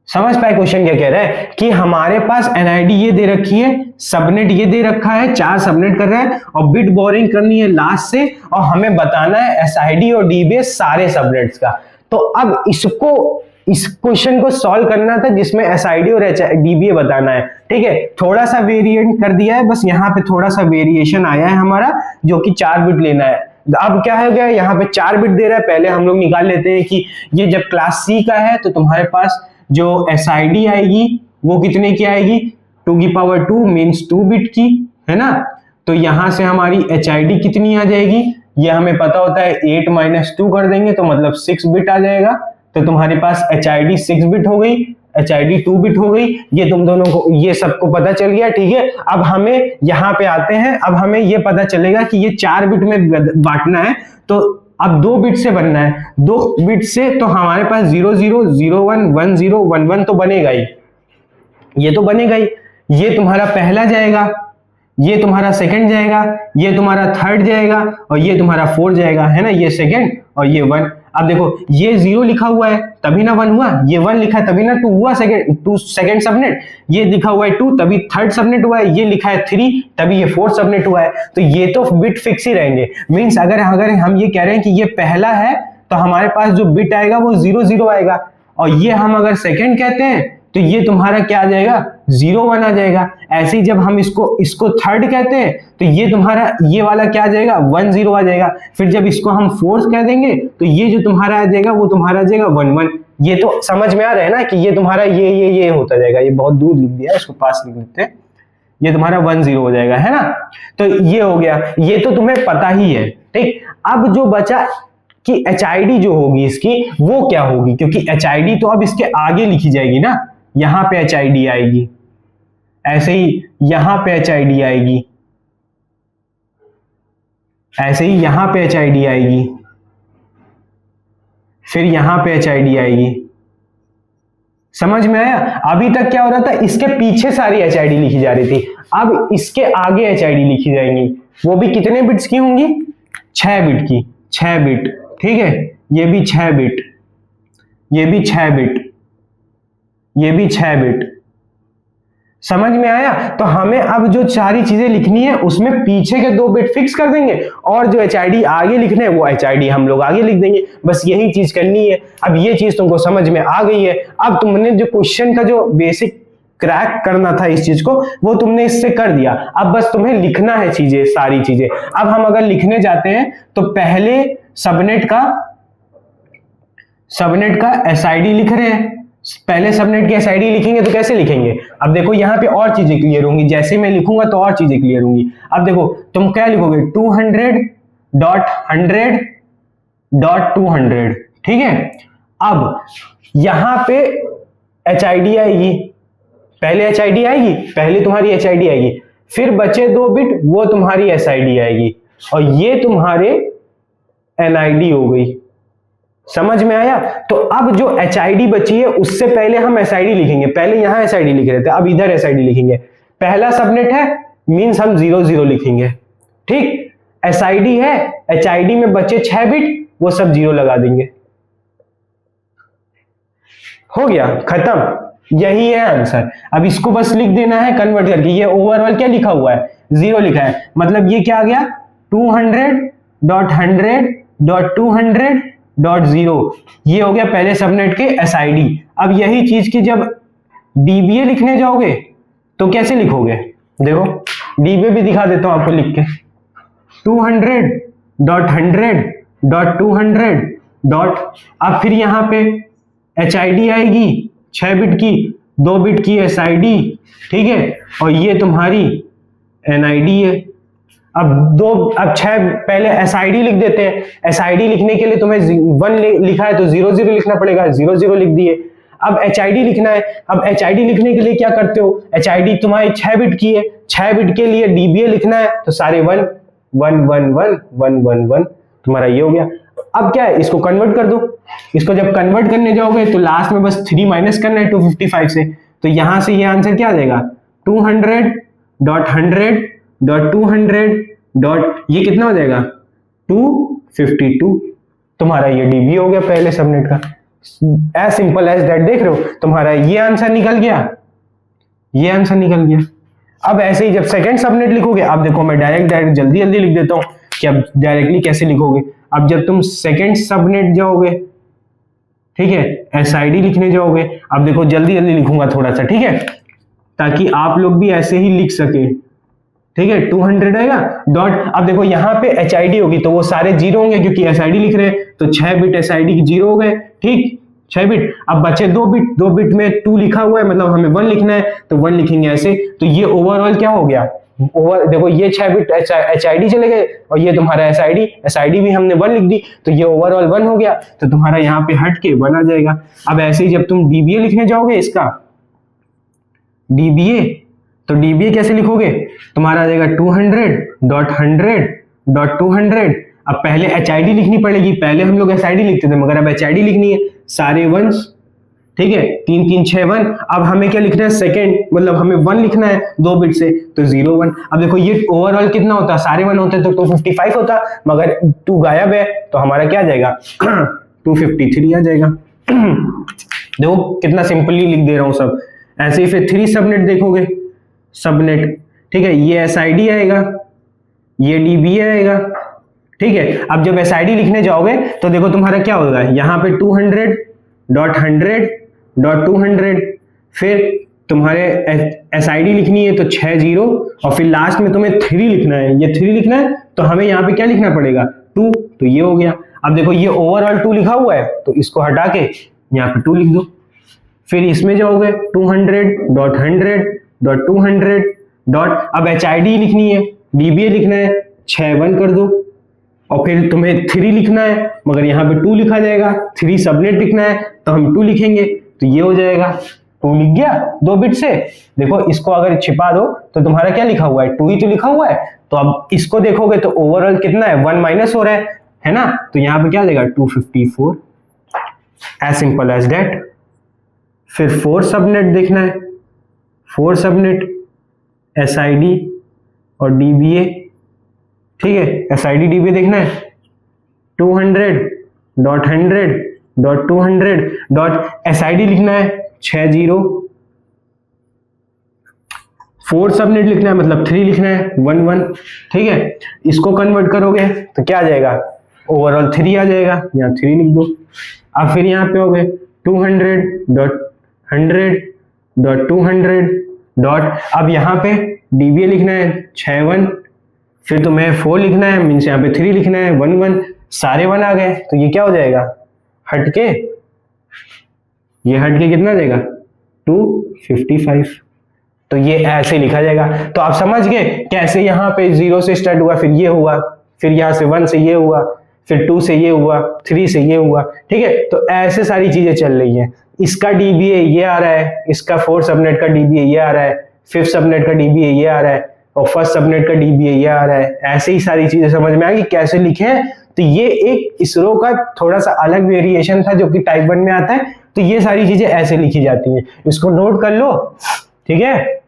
समझ पाए क्वेश्चन क्या कह रहा है कि हमारे पास एनआईडी ये दे रखी है, सबनेट ये दे रखा है, 4 सबनेट कर रहा है और बिट बोरिंग करनी है लास्ट से, और हमें बताना है एसआईडी और डीबीए सारे सबनेट्स का। तो अब इस क्वेश्चन को सॉल्व करना था जिसमें एसआईडी और डीबीए बताना है, ठीक है। थोड़ा सा वेरिएंट कर दिया है, बस यहाँ पे थोड़ा सा वेरिएशन आया है हमारा, जो कि 4 बिट लेना है। अब क्या हो गया, यहाँ पे 4 बिट दे रहा है। पहले हम लोग निकाल लेते हैं कि ये जब क्लास सी का है तो तुम्हारे पास जो एसआईडी आएगी वो कितने की आएगी, 2 की पावर 2 मीन्स 2 बिट की, है ना। तो यहां से हमारी एचआईडी कितनी आ जाएगी, ये हमें पता होता है, 8 - 2 कर देंगे तो मतलब 6 बिट आ जाएगा। तो तुम्हारे पास एचआईडी 6 बिट हो गई, एचआईडी 2 बिट हो गई। ये तुम दोनों को ये सबको पता चल गया, ठीक है। अब हमें यहाँ पे आते हैं, अब हमें ये पता चलेगा कि ये 4 बिट में बांटना है, तो अब 2 बिट से बनना है। 2 बिट से तो हमारे पास 0 0 0 1 1 0 1 1 तो बनेगा ही, ये तो बनेगा ही। ये तुम्हारा पहला जाएगा, ये तुम्हारा सेकंड जाएगा, ये तुम्हारा थर्ड जाएगा और ये तुम्हारा 4 जाएगा, है ना। ये सेकंड और ये 1। अब देखो ये 0 लिखा हुआ है तभी ना 1 हुआ, ये 1 लिखा है तभी ना 2 हुआ, सेकंड सबनेट। ये लिखा हुआ है 2 तभी थर्ड सबनेट हुआ है, ये लिखा है 3 तभी ये 4th सबनेट हुआ है। तो ये तो बिट फिक्स ही रहेंगे। मींस अगर हम ये कह रहे हैं कि ये पहला है तो हमारे पास जो बिट आएगा वो 0 0 आएगा, और ये हम अगर सेकंड कहते हैं तो ये तुम्हारा क्या आ जाएगा 01 आ जाएगा। ऐसे ही जब हम इसको थर्ड कहते हैं तो ये तुम्हारा ये वाला क्या आ जाएगा 10 आ जाएगा। फिर जब इसको हम फोर्थ कह देंगे तो ये जो तुम्हारा आ जाएगा वो तुम्हारा आ जाएगा 11। ये तो समझ में आ रहा है ना कि ये तुम्हारा ये होता जाएगा। ये बहुत दूर लिख दिया है, इसको पास लिख लेते हैं। ये तुम्हारा 10 हो जाएगा, है ना। तो ये हो गया, ये तो तुम्हें पता ही है, ठीक। अब जो बचा कि HID जो होगी इसकी वो क्या होगी, क्योंकि HID तो अब इसके आगे लिखी जाएगी ना। यहां पे HID आएगी, ऐसे ही यहां पे HID आएगी, ऐसे ही यहां पे HID आएगी, फिर यहां पे HID आएगी। समझ में आया। अभी तक क्या हो रहा था, इसके पीछे सारी HID लिखी जा रही थी, अब इसके आगे HID लिखी जाएंगी। वो भी कितने बिट्स की होंगी, 6 बिट की, 6 बिट, ठीक है। ये भी 6 बिट, ये भी 6 बिट, ये भी 6 बिट। समझ में आया। तो हमें अब जो सारी चीजें लिखनी है उसमें पीछे के 2 बिट फिक्स कर देंगे और जो HID आगे लिखने है वो HID हम लोग आगे लिख देंगे। बस यही चीज करनी है। अब ये चीज तुमको समझ में आ गई है। अब तुमने जो क्वेश्चन का जो बेसिक क्रैक करना था इस चीज को वो तुमने इससे कर दिया। अब बस तुम्हें लिखना है चीजें, सारी चीजें। अब हम अगर लिखने जाते हैं तो पहले सबनेट का SID लिख रहे हैं। पहले सबनेट की SID लिखेंगे तो कैसे लिखेंगे, अब देखो यहाँ पे और चीजें क्लियर होंगी। जैसे मैं लिखूंगा तो और चीजें क्लियर होंगी। अब देखो तुम क्या लिखोगे 200.100.200, ठीक है। अब यहां पे HID आएगी, पहले HID आएगी, पहले तुम्हारी HID आएगी, फिर बचे 2 बिट वो तुम्हारी SID आएगी और ये तुम्हारे NID हो गई। समझ में आया। तो अब जो HID बची है उससे पहले हम SID लिखेंगे। पहले यहां SID लिख रहे थे, अब इधर SID लिखेंगे। पहला सबनेट है मींस हम 00 लिखेंगे, ठीक। SID है, HID में बचे 6 बिट वो सब 0 लगा देंगे। हो गया, खत्म। यही है आंसर। अब इसको बस लिख देना है कन्वर्ट करके। ये ओवरऑल क्या लिखा हुआ है 0 लिखा है, मतलब ये क्या आ गया 200.100.200.0। ये हो गया पहले सबनेट के SID। अब यही चीज की जब DBA लिखने जाओगे तो कैसे लिखोगे, देखो DBA भी दिखा देता हूं आपको लिख के। 200.100.200. अब फिर यहां पे HID आएगी 6 बिट की, 2 बिट की SID, ठीक है, और ये तुम्हारी NID है। अब 6 पहले SID लिख देते हैं। SID लिखने के लिए तुम्हें 1 लिखा है तो 00 लिखना पड़ेगा, 00 लिख दिए। अब HID लिखना है। अब HID लिखने के लिए क्या करते हो, HID तुम्हारी 6 बिट की है, 6 बिट के लिए DBA लिखना है तो सारे 1 1 1 1 1 1 1 तुम्हारा ये हो गया। अब क्या है, इसको कन्वर्ट कर दो। इसको जब कन्वर्ट करने जाओगे तो लास्ट में बस 3 माइनस करना है 255 से। तो यहां से ये आंसर क्या आ जाएगा 200.100.200. ये कितना हो जाएगा 252। तुम्हारा ये DBA हो गया पहले सबनेट का। As simple as that. देख रहे हो तुम्हारा ये आंसर निकल गया, ये आंसर निकल गया। अब ऐसे ही जब सेकंड सबनेट लिखोगे, अब देखो मैं डायरेक्ट जल्दी लिख देता हूं कि अब डायरेक्टली कैसे लिखोगे। अब जब तुम सेकंड सबनेट जाओगे, ठीक है, SID लिखने जाओगे। अब देखो जल्दी लिखूंगा थोड़ा सा, ठीक है, ताकि आप लोग भी ऐसे ही लिख सके, ठीक है। 200 आएगा डॉट। अब देखो यहाँ पे HID होगी तो वो सारे 0 होंगे क्योंकि SID लिख रहे हैं, तो 6 बिट SID की 0 हो गए, ठीक, 6 बिट। अब बचे 2 बिट, 2 बिट में 2 लिखा हुआ है, मतलब हमें 1 लिखना है तो 1 लिखेंगे ऐसे। तो ये ओवरऑल क्या हो गया, देखो ये 6 बिट HID चले गए और ये तुम्हारा SID भी हमने 1 लिख दी, तो ये ओवरऑल 1 हो गया। तो तुम्हारा यहाँ पे हट के 1 आ जाएगा। अब ऐसे ही जब तुम DBA लिखने जाओगे, इसका DBA, तो DBA कैसे लिखोगे, तुम्हारा आ जाएगा 200.100.200. अब पहले HID लिखनी पड़ेगी। पहले हम लोग SID लिखते थे, मगर अब HID लिखनी है, सारे 1s, ठीक है, 3 3 6 1। अब हमें क्या लिखना है सेकंड, मतलब हमें 1 लिखना है 2 बिट से, तो 0 1। अब देखो ये ओवरऑल कितना होता है, सारे 1 होते हैं तो 255 होता, मगर 2 गायब है तो हमारा क्या आ जाएगा 253 आ जाएगा। देखो कितना सिंपली लिख दे रहा हूं सब। ऐसे ही फिर 3 सबनेट देखोगे, सबनेट, ठीक है, ये SID आएगा, ये DBA आएगा, ठीक है। अब जब SID लिखने जाओगे तो देखो तुम्हारा क्या होगा, यहाँ पे 200.100.200, फिर तुम्हारे SID लिखनी है तो 6 0 और फिर लास्ट में तुम्हें 3 लिखना है, ये 3 लिखना है तो हमें यहाँ पे क्या लिखना पड़ेगा 2, तो ये हो गया। अब देखो ये ओवरऑल 2 लिखा हुआ है तो इसको हटा के यहाँ पे 2 लिख दो। फिर इसमें जाओगे 200.100.200 डॉट, अब HID लिखनी है, DBA लिखना है, 6 1 कर दो और फिर तुम्हें 3 लिखना है मगर यहाँ पे 2 लिखा जाएगा, 3 सबनेट लिखना है तो हम 2 लिखेंगे तो ये हो जाएगा 2 लिख गया 2 बिट से। देखो इसको अगर छिपा दो तो तुम्हारा क्या लिखा हुआ है 2 ही तो लिखा हुआ है। तो अब इसको देखोगे तो ओवरऑल कितना है 1 माइनस हो रहा है ना, तो यहाँ पे क्या लेगा 254, एज सिंपल एज दैट। फिर 4 सबनेट देखना है, 4 सबनेट SID और DBA, ठीक है SID DBA देखना है 200.100.200.SID लिखना है 6 0, 4 सबनेट लिखना है मतलब 3 लिखना है 1 1, ठीक है। इसको कन्वर्ट करोगे तो क्या आ जाएगा ओवरऑल 3 आ जाएगा, यहाँ 3 लिख दो। अब फिर यहाँ पे हो गए 200.100.200 डॉट, अब यहाँ पे DBA लिखना है 6 1, फिर तुम्हें 4 लिखना है मीन्स यहाँ पे 3 लिखना है 1 1, सारे 1 आ गए तो ये क्या हो जाएगा हटके, ये हटके कितना आ जाएगा 255। तो ये ऐसे लिखा जाएगा। तो आप समझ गए कैसे यहाँ पे 0 से स्टार्ट हुआ, फिर ये हुआ, फिर यहाँ से 1 से ये हुआ, फिर 2 से ये हुआ, 3 से ये हुआ, ठीक है। तो ऐसे सारी चीजें चल रही हैं। इसका DBA ये आ रहा है, इसका 4 सबनेट का DBA ये आ रहा है, 5th सबनेट का DBA ये आ रहा है और 1st सबनेट का DBA ये आ रहा है। ऐसे ही सारी चीजें समझ में आ गई कैसे लिखे। तो ये एक इसरो का थोड़ा सा अलग वेरिएशन था जो कि टाइप 1 में आता है। तो ये सारी चीजें ऐसे लिखी जाती हैं, इसको नोट कर लो, ठीक है।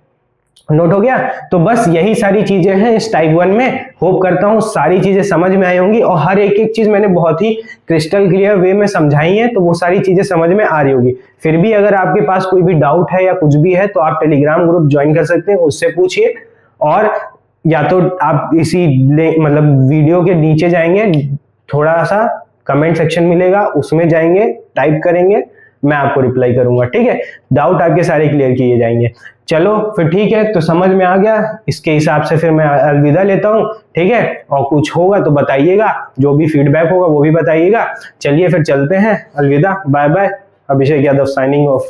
नोट हो गया। तो बस यही सारी चीजें हैं इस टाइप 1 में। होप करता हूँ सारी चीजें समझ में आई होंगी और हर एक चीज मैंने बहुत ही क्रिस्टल क्लियर वे में समझाई है, तो वो सारी चीजें समझ में आ रही होगी। फिर भी अगर आपके पास कोई भी डाउट है या कुछ भी है तो आप टेलीग्राम ग्रुप ज्वाइन कर सकते हैं, उससे पूछिए। और या तो आप इसी मतलब वीडियो के नीचे जाएंगे, थोड़ा सा कमेंट सेक्शन मिलेगा, उसमें जाएंगे, टाइप करेंगे, मैं आपको रिप्लाई करूंगा, ठीक है। डाउट आपके सारे क्लियर किए जाएंगे। चलो फिर ठीक है, तो समझ में आ गया। इसके हिसाब से फिर मैं अलविदा लेता हूँ, ठीक है। और कुछ होगा तो बताइएगा, जो भी फीडबैक होगा वो भी बताइएगा। चलिए फिर चलते हैं, अलविदा, bye bye. Abhishek Yadav signing off.